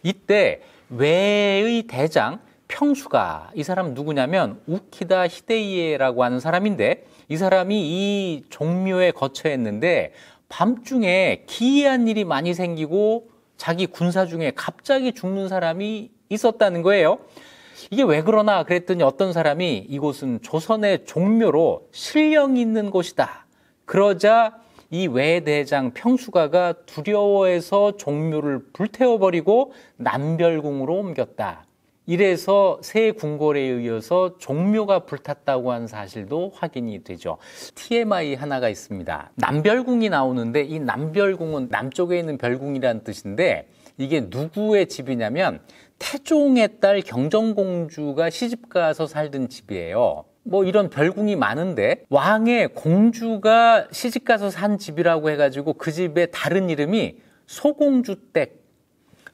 이때 외의 대장 평수가, 이 사람 누구냐면 우키다 히데이에라고 하는 사람인데, 이 사람이 이 종묘에 거처했는데 밤중에 기이한 일이 많이 생기고 자기 군사 중에 갑자기 죽는 사람이 있었다는 거예요. 이게 왜 그러나 그랬더니 어떤 사람이 이곳은 조선의 종묘로 신령이 있는 곳이다. 그러자 이 외대장 평수가가 두려워해서 종묘를 불태워버리고 남별궁으로 옮겼다. 이래서 새 궁궐에 이어서 종묘가 불탔다고 하는 사실도 확인이 되죠. TMI 하나가 있습니다. 남별궁이 나오는데 이 남별궁은 남쪽에 있는 별궁이라는 뜻인데 이게 누구의 집이냐면 태종의 딸 경정공주가 시집가서 살던 집이에요. 뭐 이런 별궁이 많은데 왕의 공주가 시집가서 산 집이라고 해가지고 그 집의 다른 이름이 소공주댁,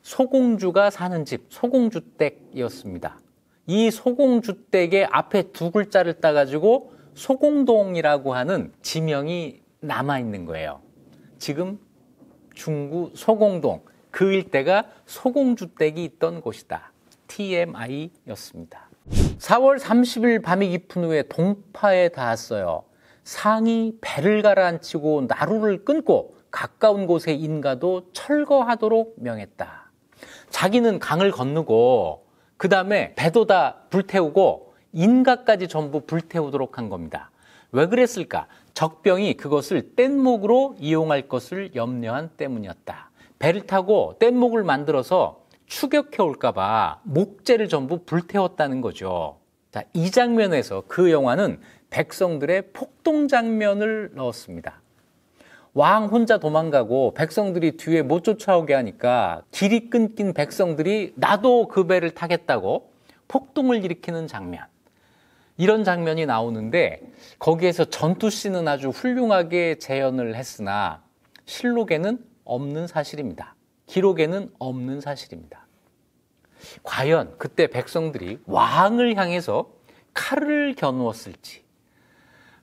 소공주가 사는 집, 소공주댁이었습니다. 이 소공주댁의 앞에 두 글자를 따가지고 소공동이라고 하는 지명이 남아있는 거예요. 지금 중구 소공동, 그 일대가 소공주댁이 있던 곳이다. TMI였습니다. 4월 30일 밤이 깊은 후에 동파에 닿았어요. 상이 배를 가라앉히고 나루를 끊고 가까운 곳에 인가도 철거하도록 명했다. 자기는 강을 건너고 그 다음에 배도 다 불태우고 인가까지 전부 불태우도록 한 겁니다. 왜 그랬을까? 적병이 그것을 뗏목으로 이용할 것을 염려한 때문이었다. 배를 타고 뗏목을 만들어서 추격해 올까 봐 목재를 전부 불태웠다는 거죠. 자, 이 장면에서 그 영화는 백성들의 폭동 장면을 넣었습니다. 왕 혼자 도망가고 백성들이 뒤에 못 쫓아오게 하니까 길이 끊긴 백성들이 나도 그 배를 타겠다고 폭동을 일으키는 장면. 이런 장면이 나오는데 거기에서 전투씬은 아주 훌륭하게 재현을 했으나 실록에는 없는 사실입니다. 기록에는 없는 사실입니다. 과연 그때 백성들이 왕을 향해서 칼을 겨누었을지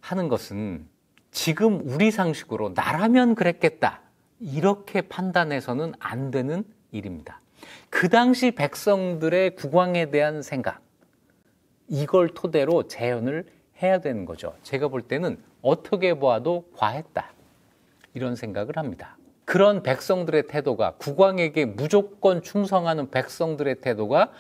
하는 것은 지금 우리 상식으로 나라면 그랬겠다 이렇게 판단해서는 안 되는 일입니다. 그 당시 백성들의 국왕에 대한 생각, 이걸 토대로 재현을 해야 되는 거죠. 제가 볼 때는 어떻게 보아도 과했다 이런 생각을 합니다. 그런 백성들의 태도가, 국왕에게 무조건 충성하는 백성들의 태도가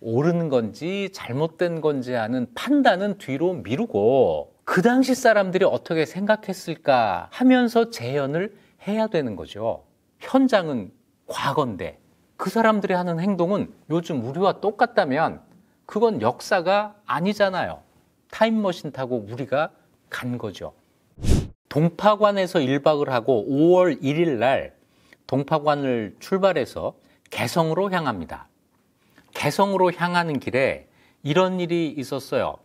옳은 건지 잘못된 건지 하는 판단은 뒤로 미루고 그 당시 사람들이 어떻게 생각했을까 하면서 재현을 해야 되는 거죠. 현장은 과거인데 그 사람들이 하는 행동은 요즘 우리와 똑같다면 그건 역사가 아니잖아요. 타임머신 타고 우리가 간 거죠. 동파관에서 1박을 하고 5월 1일 날 동파관을 출발해서 개성으로 향합니다. 개성으로 향하는 길에 이런 일이 있었어요.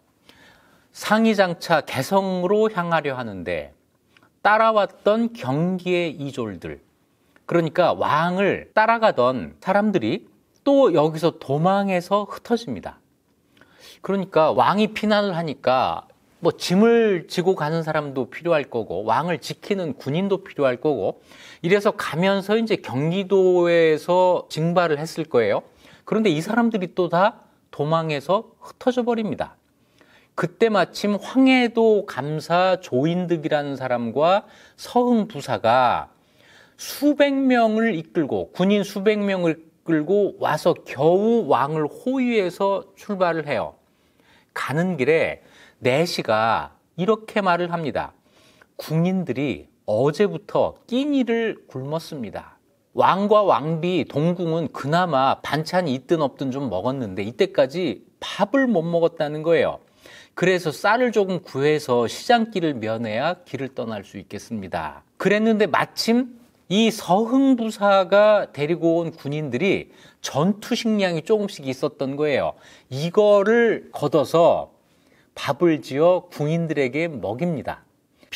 상이 장차 개성으로 향하려 하는데 따라왔던 경기의 이졸들, 그러니까 왕을 따라가던 사람들이 또 여기서 도망해서 흩어집니다. 그러니까 왕이 피난을 하니까 뭐 짐을 지고 가는 사람도 필요할 거고 왕을 지키는 군인도 필요할 거고 이래서 가면서 이제 경기도에서 징발을 했을 거예요. 그런데 이 사람들이 또 다 도망해서 흩어져 버립니다. 그때 마침 황해도 감사 조인득이라는 사람과 서흥 부사가 수백 명을 이끌고 군인 수백 명을 이끌고 와서 겨우 왕을 호위해서 출발을 해요. 가는 길에 내시가 이렇게 말을 합니다. 궁인들이 어제부터 끼니를 굶었습니다. 왕과 왕비 동궁은 그나마 반찬이 있든 없든 좀 먹었는데 이때까지 밥을 못 먹었다는 거예요. 그래서 쌀을 조금 구해서 시장길을 면해야 길을 떠날 수 있겠습니다. 그랬는데 마침 이 서흥부사가 데리고 온 군인들이 전투 식량이 조금씩 있었던 거예요. 이거를 걷어서 밥을 지어 군인들에게 먹입니다.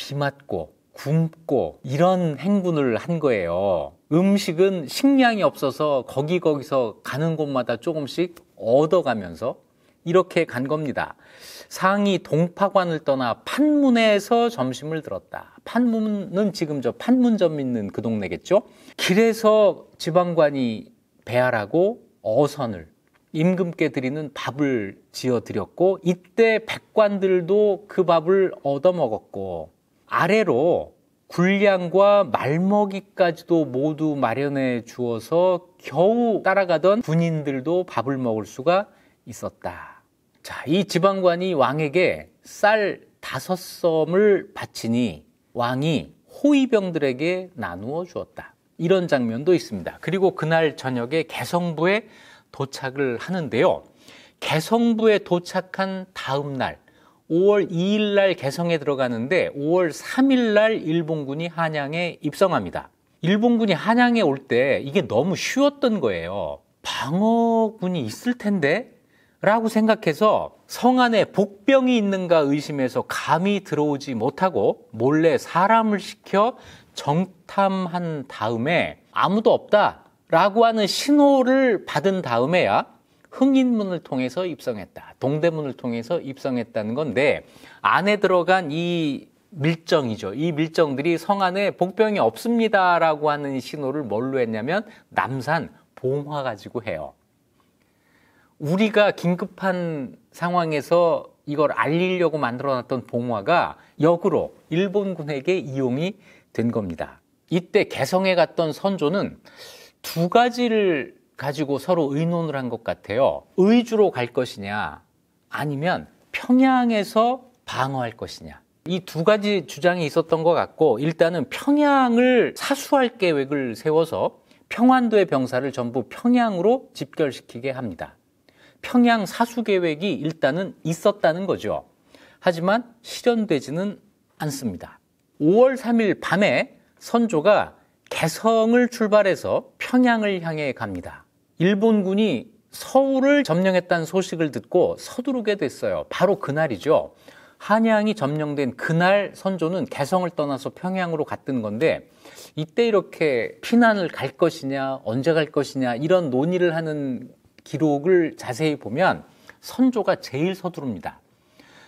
비 맞고 굶고 이런 행군을 한 거예요. 음식은 식량이 없어서 거기서 가는 곳마다 조금씩 얻어가면서 이렇게 간 겁니다. 상이 동파관을 떠나 판문에서 점심을 들었다. 판문은 지금 저 판문점 있는 그 동네겠죠? 길에서 지방관이 배하라고 어선을 임금께 드리는 밥을 지어 드렸고, 이때 백관들도 그 밥을 얻어 먹었고, 아래로 군량과 말먹이까지도 모두 마련해 주어서 겨우 따라가던 군인들도 밥을 먹을 수가 있었다. 자, 이 지방관이 왕에게 쌀 5섬을 바치니 왕이 호위병들에게 나누어 주었다. 이런 장면도 있습니다. 그리고 그날 저녁에 개성부에 도착을 하는데요. 개성부에 도착한 다음 날 5월 2일 날 개성에 들어가는데 5월 3일 날 일본군이 한양에 입성합니다. 일본군이 한양에 올 때 이게 너무 쉬웠던 거예요. 방어군이 있을 텐데? 라고 생각해서 성 안에 복병이 있는가 의심해서 감히 들어오지 못하고 몰래 사람을 시켜 정탐한 다음에 아무도 없다라고 하는 신호를 받은 다음에야 흥인문을 통해서 입성했다. 동대문을 통해서 입성했다는 건데, 안에 들어간 이 밀정이죠. 이 밀정들이 성 안에 복병이 없습니다라고 하는 신호를 뭘로 했냐면 남산 봉화 가지고 해요. 우리가 긴급한 상황에서 이걸 알리려고 만들어놨던 봉화가 역으로 일본군에게 이용이 된 겁니다. 이때 개성에 갔던 선조는 두 가지를 가지고 서로 의논을 한 것 같아요. 의주로 갈 것이냐, 아니면 평양에서 방어할 것이냐. 이 두 가지 주장이 있었던 것 같고, 일단은 평양을 사수할 계획을 세워서 평안도의 병사를 전부 평양으로 집결시키게 합니다. 평양 사수 계획이 일단은 있었다는 거죠. 하지만 실현되지는 않습니다. 5월 3일 밤에 선조가 개성을 출발해서 평양을 향해 갑니다. 일본군이 서울을 점령했다는 소식을 듣고 서두르게 됐어요. 바로 그날이죠. 한양이 점령된 그날 선조는 개성을 떠나서 평양으로 갔던 건데, 이때 이렇게 피난을 갈 것이냐, 언제 갈 것이냐 이런 논의를 하는 기록을 자세히 보면 선조가 제일 서두릅니다.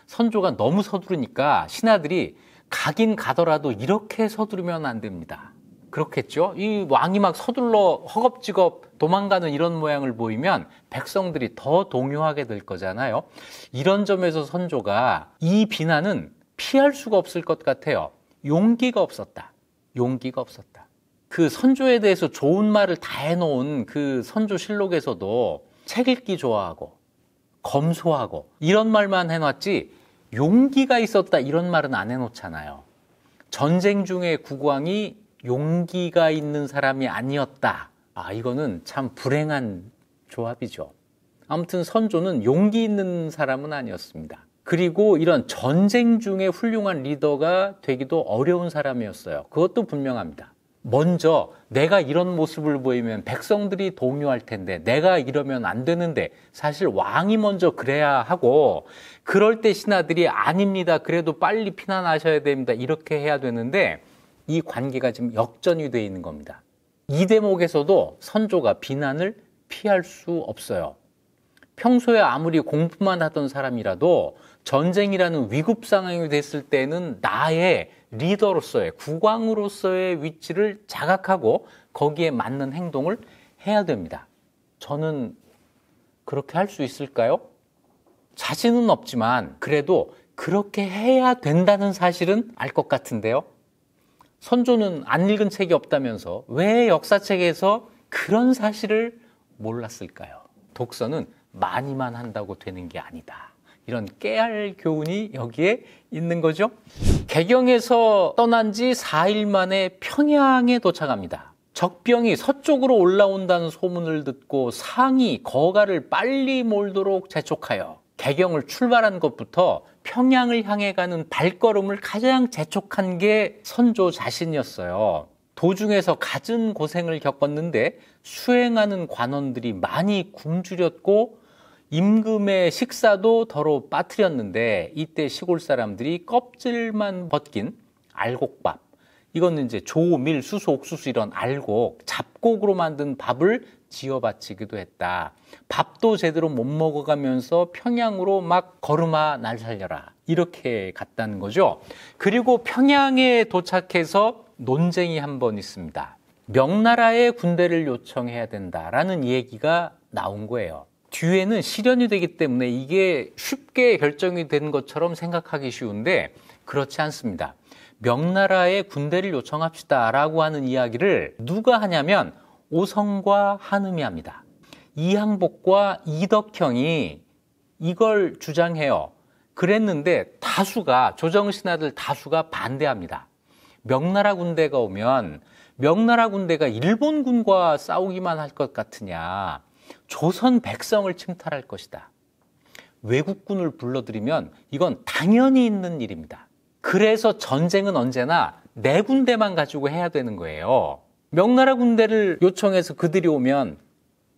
선조가 너무 서두르니까 신하들이 가긴 가더라도 이렇게 서두르면 안 됩니다. 그렇겠죠? 이 왕이 막 서둘러 허겁지겁 도망가는 이런 모양을 보이면 백성들이 더 동요하게 될 거잖아요. 이런 점에서 선조가 이 비난은 피할 수가 없을 것 같아요. 용기가 없었다. 용기가 없었다. 그 선조에 대해서 좋은 말을 다 해놓은 그 선조실록에서도 책 읽기 좋아하고 검소하고 이런 말만 해놨지 용기가 있었다 이런 말은 안 해놓잖아요. 전쟁 중에 국왕이 용기가 있는 사람이 아니었다. 이거는 참 불행한 조합이죠. 아무튼 선조는 용기 있는 사람은 아니었습니다. 그리고 이런 전쟁 중에 훌륭한 리더가 되기도 어려운 사람이었어요. 그것도 분명합니다. 먼저 내가 이런 모습을 보이면 백성들이 동요할 텐데, 내가 이러면 안 되는데, 사실 왕이 먼저 그래야 하고, 그럴 때 신하들이 아닙니다. 그래도 빨리 피난하셔야 됩니다. 이렇게 해야 되는데, 이 관계가 지금 역전이 되어 있는 겁니다. 이 대목에서도 선조가 비난을 피할 수 없어요. 평소에 아무리 공부만 하던 사람이라도 전쟁이라는 위급 상황이 됐을 때는 나의 리더로서의, 국왕으로서의 위치를 자각하고 거기에 맞는 행동을 해야 됩니다. 저는 그렇게 할 수 있을까요? 자신은 없지만 그래도 그렇게 해야 된다는 사실은 알 것 같은데요. 선조는 안 읽은 책이 없다면서 왜 역사책에서 그런 사실을 몰랐을까요? 독서는 많이만 한다고 되는 게 아니다. 이런 깨알 교훈이 여기에 있는 거죠. 개경에서 떠난 지 4일 만에 평양에 도착합니다. 적병이 서쪽으로 올라온다는 소문을 듣고 상이 거가를 빨리 몰도록 재촉하여 개경을 출발한 것부터 평양을 향해 가는 발걸음을 가장 재촉한 게 선조 자신이었어요. 도중에서 갖은 고생을 겪었는데 수행하는 관원들이 많이 굶주렸고 임금의 식사도 더러 빠뜨렸는데, 이때 시골 사람들이 껍질만 벗긴 알곡밥. 이거는 이제 조, 밀, 수소, 옥수수 이런 알곡, 잡곡으로 만든 밥을 지어 바치기도 했다. 밥도 제대로 못 먹어가면서 평양으로 막 걸음아 날 살려라. 이렇게 갔다는 거죠. 그리고 평양에 도착해서 논쟁이 한 번 있습니다. 명나라에 군대를 요청해야 된다라는 얘기가 나온 거예요. 뒤에는 실현이 되기 때문에 이게 쉽게 결정이 된 것처럼 생각하기 쉬운데 그렇지 않습니다. 명나라에 군대를 요청합시다라고 하는 이야기를 누가 하냐면 오성과 한음이 합니다. 이항복과 이덕형이 이걸 주장해요. 그랬는데 다수가, 조정신하들 다수가 반대합니다. 명나라 군대가 오면 명나라 군대가 일본군과 싸우기만 할 것 같으냐. 조선 백성을 침탈할 것이다. 외국군을 불러들이면 이건 당연히 있는 일입니다. 그래서 전쟁은 언제나 내 군대만 가지고 해야 되는 거예요. 명나라 군대를 요청해서 그들이 오면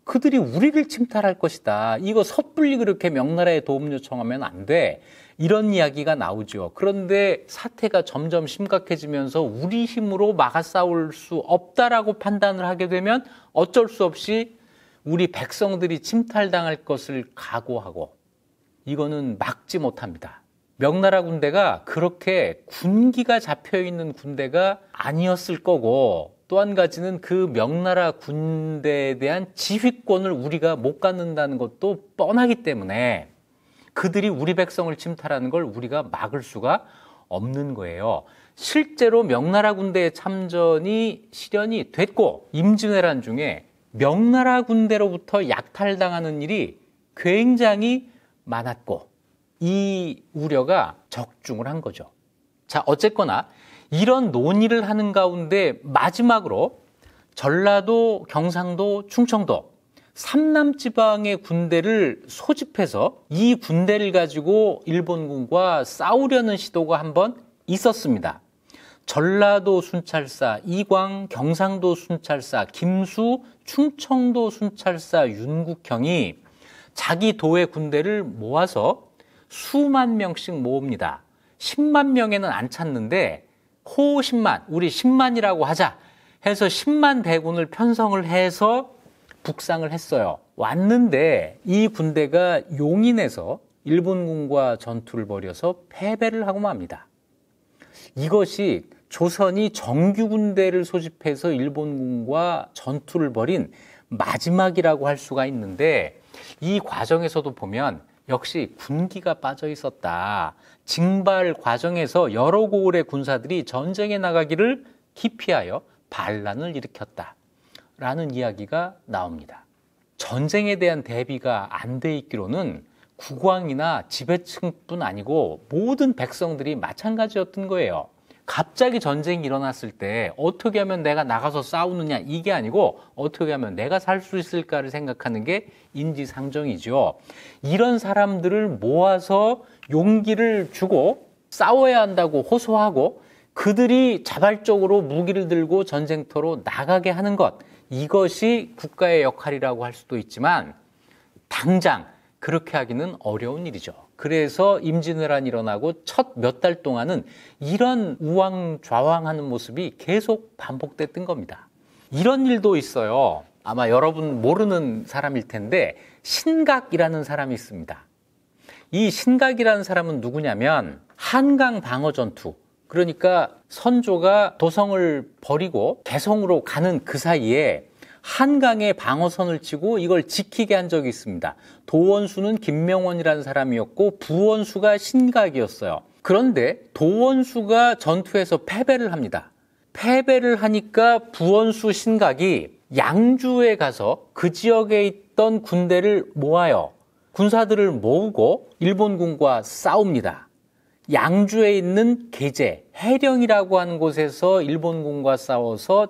그들이 우리를 침탈할 것이다. 이거 섣불리 그렇게 명나라에 도움 요청하면 안 돼. 이런 이야기가 나오죠. 그런데 사태가 점점 심각해지면서 우리 힘으로 막아 싸울 수 없다라고 판단을 하게 되면 어쩔 수 없이 우리 백성들이 침탈당할 것을 각오하고 이거는 막지 못합니다. 명나라 군대가 그렇게 군기가 잡혀있는 군대가 아니었을 거고 또 한 가지는 그 명나라 군대에 대한 지휘권을 우리가 못 갖는다는 것도 뻔하기 때문에 그들이 우리 백성을 침탈하는 걸 우리가 막을 수가 없는 거예요. 실제로 명나라 군대의 참전이 실현이 됐고 임진왜란 중에 명나라 군대로부터 약탈당하는 일이 굉장히 많았고 이 우려가 적중을 한 거죠. 자, 어쨌거나 이런 논의를 하는 가운데 마지막으로 전라도, 경상도, 충청도 3남지방의 군대를 소집해서 이 군대를 가지고 일본군과 싸우려는 시도가 한번 있었습니다. 전라도 순찰사 이광, 경상도 순찰사 김수, 충청도 순찰사 윤국형이 자기 도의 군대를 모아서 수만 명씩 모읍니다. 10만 명에는 안 찼는데 호 10만, 우리 10만이라고 하자 해서 10만 대군을 편성을 해서 북상을 했어요. 왔는데 이 군대가 용인에서 일본군과 전투를 벌여서 패배를 하고 맙니다. 이것이 조선이 정규 군대를 소집해서 일본군과 전투를 벌인 마지막이라고 할 수가 있는데 이 과정에서도 보면 역시 군기가 빠져 있었다. 징발 과정에서 여러 고을의 군사들이 전쟁에 나가기를 기피하여 반란을 일으켰다. 라는 이야기가 나옵니다. 전쟁에 대한 대비가 안 돼 있기로는 국왕이나 지배층뿐 아니고 모든 백성들이 마찬가지였던 거예요. 갑자기 전쟁이 일어났을 때 어떻게 하면 내가 나가서 싸우느냐 이게 아니고 어떻게 하면 내가 살 수 있을까를 생각하는 게 인지상정이죠. 이런 사람들을 모아서 용기를 주고 싸워야 한다고 호소하고 그들이 자발적으로 무기를 들고 전쟁터로 나가게 하는 것, 이것이 국가의 역할이라고 할 수도 있지만 당장 그렇게 하기는 어려운 일이죠. 그래서 임진왜란이 일어나고 첫 몇 달 동안은 이런 우왕좌왕하는 모습이 계속 반복됐던 겁니다. 이런 일도 있어요. 아마 여러분 모르는 사람일 텐데 신각이라는 사람이 있습니다. 이 신각이라는 사람은 누구냐면 한강 방어 전투, 그러니까 선조가 도성을 버리고 개성으로 가는 그 사이에 한강에 방어선을 치고 이걸 지키게 한 적이 있습니다. 도원수는 김명원이라는 사람이었고 부원수가 신각이었어요. 그런데 도원수가 전투에서 패배를 합니다. 패배를 하니까 부원수 신각이 양주에 가서 그 지역에 있던 군대를 모아요. 군사들을 모으고 일본군과 싸웁니다. 양주에 있는 계제, 해령이라고 하는 곳에서 일본군과 싸워서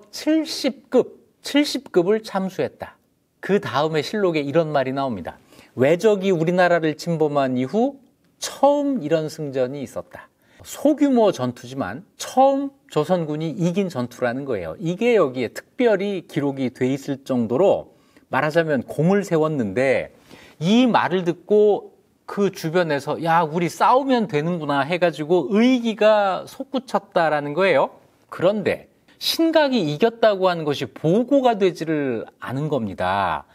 70급을 참수했다. 그 다음에 실록에 이런 말이 나옵니다. 외적이 우리나라를 침범한 이후 처음 이런 승전이 있었다. 소규모 전투지만 처음 조선군이 이긴 전투라는 거예요. 이게 여기에 특별히 기록이 돼 있을 정도로 말하자면 공을 세웠는데 이 말을 듣고 그 주변에서 야, 우리 싸우면 되는구나 해가지고 의기가 솟구쳤다라는 거예요. 그런데 신각이 이겼다고 하는 것이 보고가 되지를 않은 겁니다.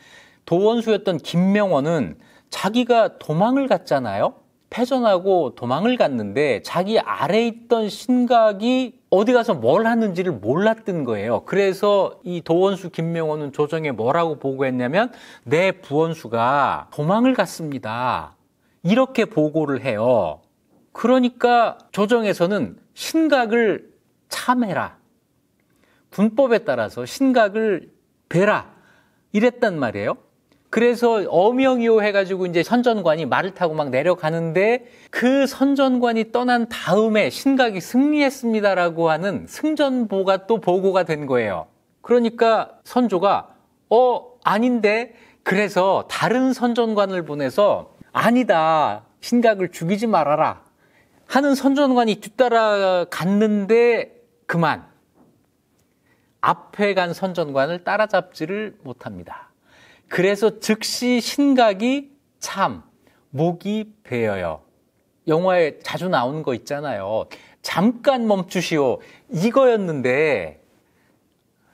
도원수였던 김명원은 자기가 도망을 갔잖아요. 패전하고 도망을 갔는데 자기 아래에 있던 신각이 어디 가서 뭘 하는지를 몰랐던 거예요. 그래서 이 도원수 김명원은 조정에 뭐라고 보고했냐면 내 부원수가 도망을 갔습니다. 이렇게 보고를 해요. 그러니까 조정에서는 신각을 참해라. 군법에 따라서 신각을 베라. 이랬단 말이에요. 그래서 어명이오 해가지고 이제 선전관이 말을 타고 막 내려가는데 그 선전관이 떠난 다음에 신각이 승리했습니다라고 하는 승전보가 또 보고가 된 거예요. 그러니까 선조가 아닌데 그래서 다른 선전관을 보내서 아니다. 신각을 죽이지 말아라. 하는 선전관이 뒤따라 갔는데 그만. 앞에 간 선전관을 따라잡지를 못합니다. 그래서 즉시 신각이 참, 목이 베어요. 영화에 자주 나오는 거 있잖아요. 잠깐 멈추시오. 이거였는데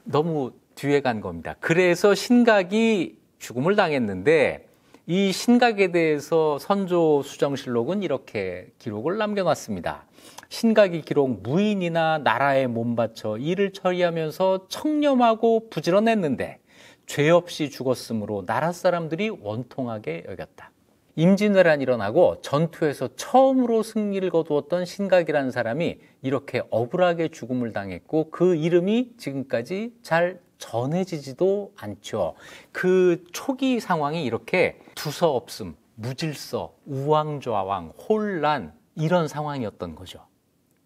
너무 뒤에 간 겁니다. 그래서 신각이 죽음을 당했는데 이 신각에 대해서 선조 수정실록은 이렇게 기록을 남겨놨습니다. 신각이 기록 무인이나 나라에 몸바쳐 일을 처리하면서 청렴하고 부지런했는데 죄 없이 죽었으므로 나라 사람들이 원통하게 여겼다. 임진왜란이 일어나고 전투에서 처음으로 승리를 거두었던 신각이라는 사람이 이렇게 억울하게 죽음을 당했고 그 이름이 지금까지 잘 전해지지도 않죠. 그 초기 상황이 이렇게 두서없음, 무질서, 우왕좌왕, 혼란 이런 상황이었던 거죠.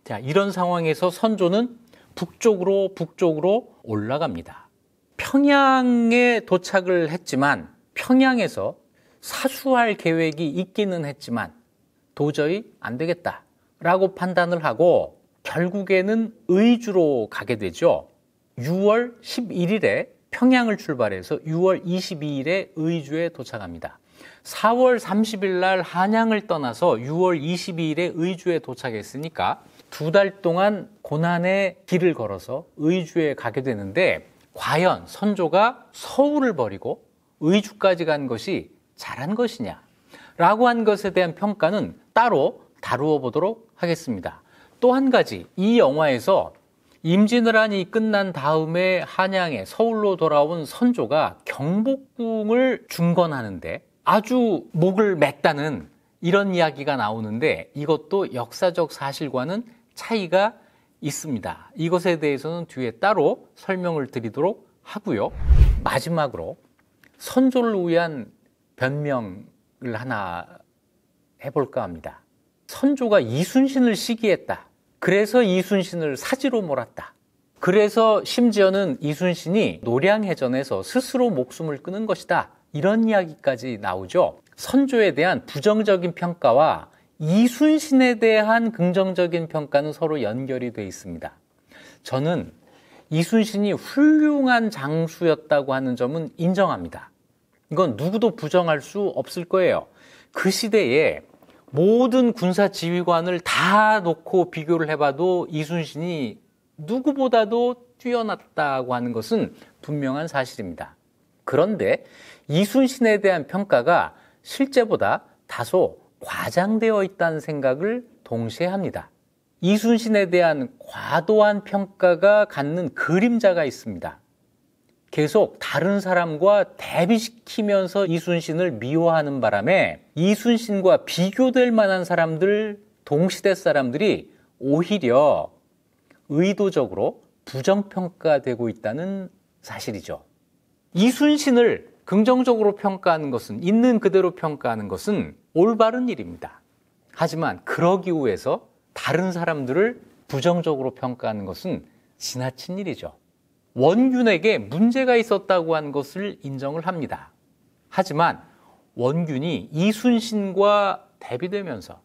자, 이런 상황에서 선조는 북쪽으로 올라갑니다. 평양에 도착을 했지만 평양에서 사수할 계획이 있기는 했지만 도저히 안 되겠다라고 판단을 하고 결국에는 의주로 가게 되죠. 6월 11일에 평양을 출발해서 6월 22일에 의주에 도착합니다. 4월 30일 날 한양을 떠나서 6월 22일에 의주에 도착했으니까 2달 동안 고난의 길을 걸어서 의주에 가게 되는데 과연 선조가 서울을 버리고 의주까지 간 것이 잘한 것이냐 라고 한 것에 대한 평가는 따로 다루어 보도록 하겠습니다. 또 한 가지, 이 영화에서 임진왜란이 끝난 다음에 한양에 서울로 돌아온 선조가 경복궁을 중건하는데 아주 목을 맸다는 이런 이야기가 나오는데 이것도 역사적 사실과는 차이가 있습니다. 이것에 대해서는 뒤에 따로 설명을 드리도록 하고요. 마지막으로 선조를 위한 변명을 하나 해볼까 합니다. 선조가 이순신을 시기했다. 그래서 이순신을 사지로 몰았다. 그래서 심지어는 이순신이 노량해전에서 스스로 목숨을 끊은 것이다. 이런 이야기까지 나오죠. 선조에 대한 부정적인 평가와 이순신에 대한 긍정적인 평가는 서로 연결이 되어 있습니다. 저는 이순신이 훌륭한 장수였다고 하는 점은 인정합니다. 이건 누구도 부정할 수 없을 거예요. 그 시대에 모든 군사 지휘관을 다 놓고 비교를 해봐도 이순신이 누구보다도 뛰어났다고 하는 것은 분명한 사실입니다. 그런데 이순신에 대한 평가가 실제보다 다소 과장되어 있다는 생각을 동시에 합니다. 이순신에 대한 과도한 평가가 갖는 그림자가 있습니다. 계속 다른 사람과 대비시키면서 이순신을 미워하는 바람에 이순신과 비교될 만한 사람들, 동시대 사람들이 오히려 의도적으로 부정평가되고 있다는 사실이죠. 이순신을 긍정적으로 평가하는 것은, 있는 그대로 평가하는 것은 올바른 일입니다. 하지만 그러기 위해서 다른 사람들을 부정적으로 평가하는 것은 지나친 일이죠. 원균에게 문제가 있었다고 하는 것을 인정을 합니다. 하지만 원균이 이순신과 대비되면서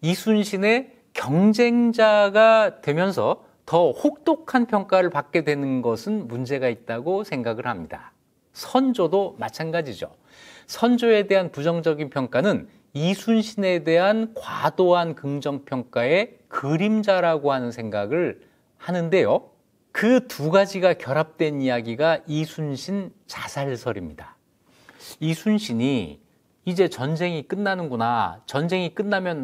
이순신의 경쟁자가 되면서 더 혹독한 평가를 받게 되는 것은 문제가 있다고 생각을 합니다. 선조도 마찬가지죠. 선조에 대한 부정적인 평가는 이순신에 대한 과도한 긍정평가의 그림자라고 하는 생각을 하는데요. 그 두 가지가 결합된 이야기가 이순신 자살설입니다. 이순신이 이제 전쟁이 끝나는구나. 전쟁이 끝나면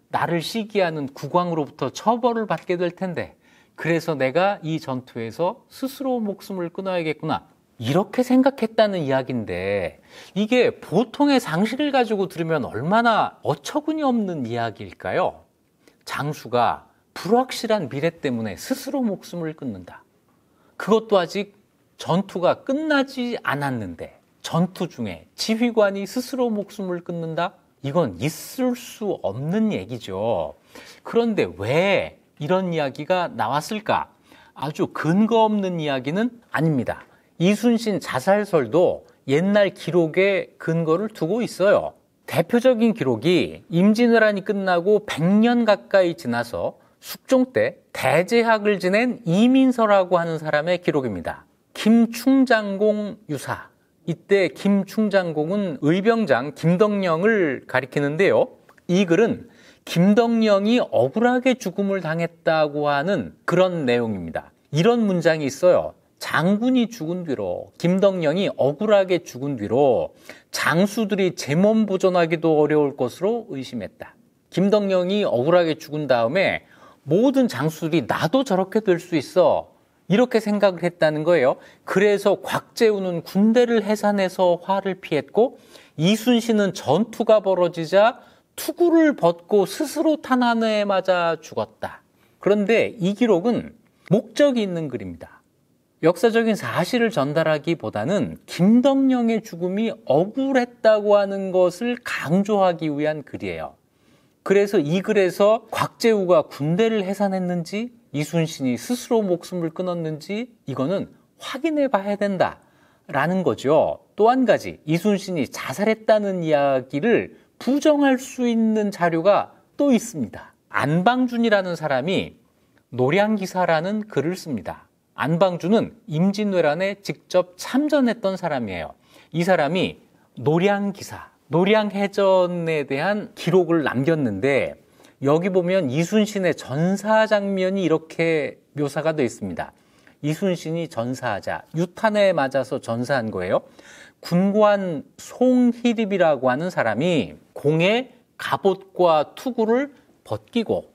나를 시기하는 국왕으로부터 처벌을 받게 될 텐데, 그래서 내가 이 전투에서 스스로 목숨을 끊어야겠구나. 이렇게 생각했다는 이야기인데, 이게 보통의 상식을 가지고 들으면 얼마나 어처구니 없는 이야기일까요? 장수가 불확실한 미래 때문에 스스로 목숨을 끊는다. 그것도 아직 전투가 끝나지 않았는데 전투 중에 지휘관이 스스로 목숨을 끊는다? 이건 있을 수 없는 얘기죠. 그런데 왜 이런 이야기가 나왔을까? 아주 근거 없는 이야기는 아닙니다. 이순신 자살설도 옛날 기록에 근거를 두고 있어요. 대표적인 기록이 임진왜란이 끝나고 100년 가까이 지나서 숙종 때 대제학을 지낸 이민서라고 하는 사람의 기록입니다. 김충장공 유사. 이때 김충장공은 의병장 김덕령을 가리키는데요. 이 글은 김덕령이 억울하게 죽음을 당했다고 하는 그런 내용입니다. 이런 문장이 있어요. 장군이 죽은 뒤로, 김덕령이 억울하게 죽은 뒤로 장수들이 제 몸 보존하기도 어려울 것으로 의심했다. 김덕령이 억울하게 죽은 다음에 모든 장수들이 나도 저렇게 될 수 있어, 이렇게 생각을 했다는 거예요. 그래서 곽재우는 군대를 해산해서 화를 피했고, 이순신은 전투가 벌어지자 투구를 벗고 스스로 탄환에 맞아 죽었다. 그런데 이 기록은 목적이 있는 글입니다. 역사적인 사실을 전달하기보다는 김덕령의 죽음이 억울했다고 하는 것을 강조하기 위한 글이에요. 그래서 이 글에서 곽재우가 군대를 해산했는지 이순신이 스스로 목숨을 끊었는지 이거는 확인해 봐야 된다라는 거죠. 또 한 가지, 이순신이 자살했다는 이야기를 부정할 수 있는 자료가 또 있습니다. 안방준이라는 사람이 노량기사라는 글을 씁니다. 안방준은 임진왜란에 직접 참전했던 사람이에요. 이 사람이 노량기사, 노량해전에 대한 기록을 남겼는데, 여기 보면 이순신의 전사 장면이 이렇게 묘사가 되어 있습니다. 이순신이 전사하자, 유탄에 맞아서 전사한 거예요. 군관 송희립이라고 하는 사람이 공에 갑옷과 투구를 벗기고,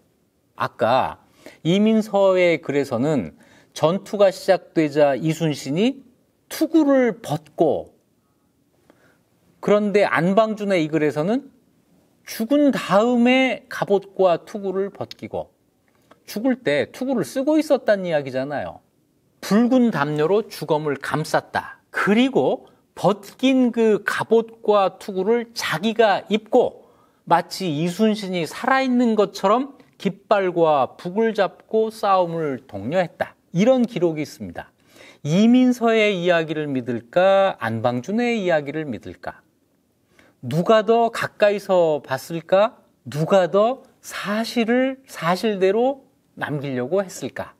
아까 이민서의 글에서는 전투가 시작되자 이순신이 투구를 벗고, 그런데 안방준의 이 글에서는 죽은 다음에 갑옷과 투구를 벗기고, 죽을 때 투구를 쓰고 있었다는 이야기잖아요. 붉은 담요로 주검을 감쌌다. 그리고 벗긴 그 갑옷과 투구를 자기가 입고 마치 이순신이 살아있는 것처럼 깃발과 북을 잡고 싸움을 독려했다. 이런 기록이 있습니다. 이민서의 이야기를 믿을까? 안방준의 이야기를 믿을까? 누가 더 가까이서 봤을까? 누가 더 사실을 사실대로 남기려고 했을까?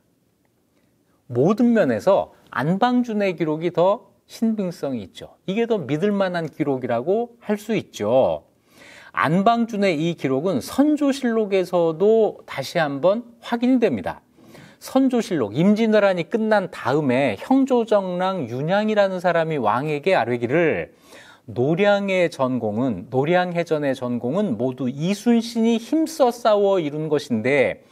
모든 면에서 안방준의 기록이 더 신빙성이 있죠. 이게 더 믿을 만한 기록이라고 할 수 있죠. 안방준의 이 기록은 선조실록에서도 다시 한번 확인이 됩니다. 선조실록, 임진왜란이 끝난 다음에 형조정랑 윤양이라는 사람이 왕에게 아뢰기를, 노량의 전공은, 노량해전의 전공은 모두 이순신이 힘써 싸워 이룬 것인데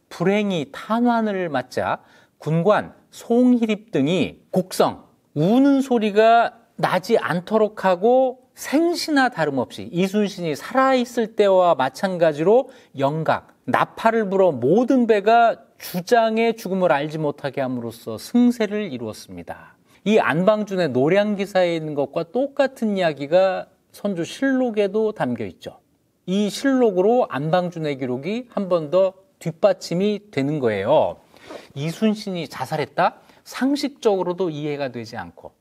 불행히 탄환을 맞자 군관 송희립 등이 곡성, 우는 소리가 나지 않도록 하고 생시나 다름없이 이순신이 살아있을 때와 마찬가지로 영각, 나팔을 불어 모든 배가 주장의 죽음을 알지 못하게 함으로써 승세를 이루었습니다. 이 안방준의 노량기사에 있는 것과 똑같은 이야기가 선조실록에도 담겨 있죠. 이 실록으로 안방준의 기록이 한 번 더 뒷받침이 되는 거예요. 이순신이 자살했다? 상식적으로도 이해가 되지 않고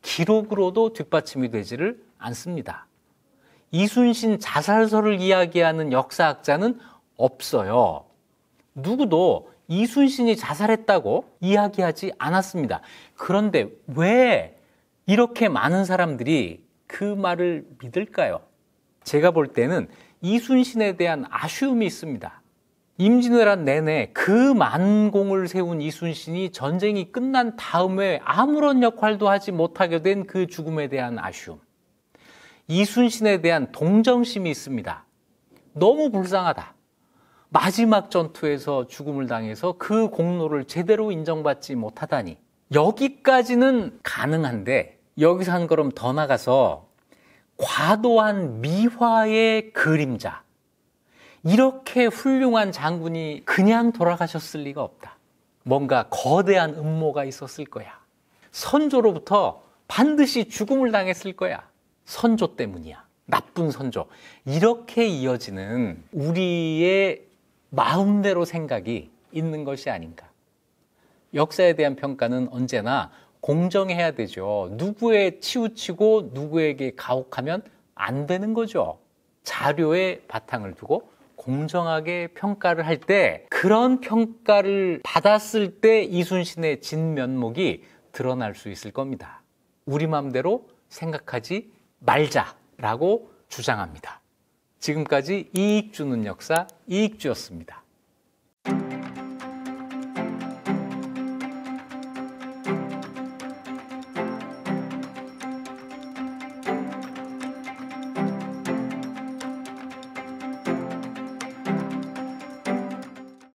기록으로도 뒷받침이 되지를 않습니다. 이순신 자살설을 이야기하는 역사학자는 없어요. 누구도 이순신이 자살했다고 이야기하지 않았습니다. 그런데 왜 이렇게 많은 사람들이 그 말을 믿을까요? 제가 볼 때는 이순신에 대한 아쉬움이 있습니다. 임진왜란 내내 그 만공을 세운 이순신이 전쟁이 끝난 다음에 아무런 역할도 하지 못하게 된 그 죽음에 대한 아쉬움. 이순신에 대한 동정심이 있습니다. 너무 불쌍하다. 마지막 전투에서 죽음을 당해서 그 공로를 제대로 인정받지 못하다니. 여기까지는 가능한데 여기서 한 걸음 더 나가서 과도한 미화의 그림자. 이렇게 훌륭한 장군이 그냥 돌아가셨을 리가 없다. 뭔가 거대한 음모가 있었을 거야. 선조로부터 반드시 죽음을 당했을 거야. 선조 때문이야. 나쁜 선조. 이렇게 이어지는 우리의 마음대로 생각이 있는 것이 아닌가. 역사에 대한 평가는 언제나 공정해야 되죠. 누구에 치우치고 누구에게 가혹하면 안 되는 거죠. 자료에 바탕을 두고 공정하게 평가를 할 때 그런 평가를 받았을 때 이순신의 진면목이 드러날 수 있을 겁니다. 우리 마음대로 생각하지 말자라고 주장합니다. 지금까지 이익주는 역사 이익주였습니다.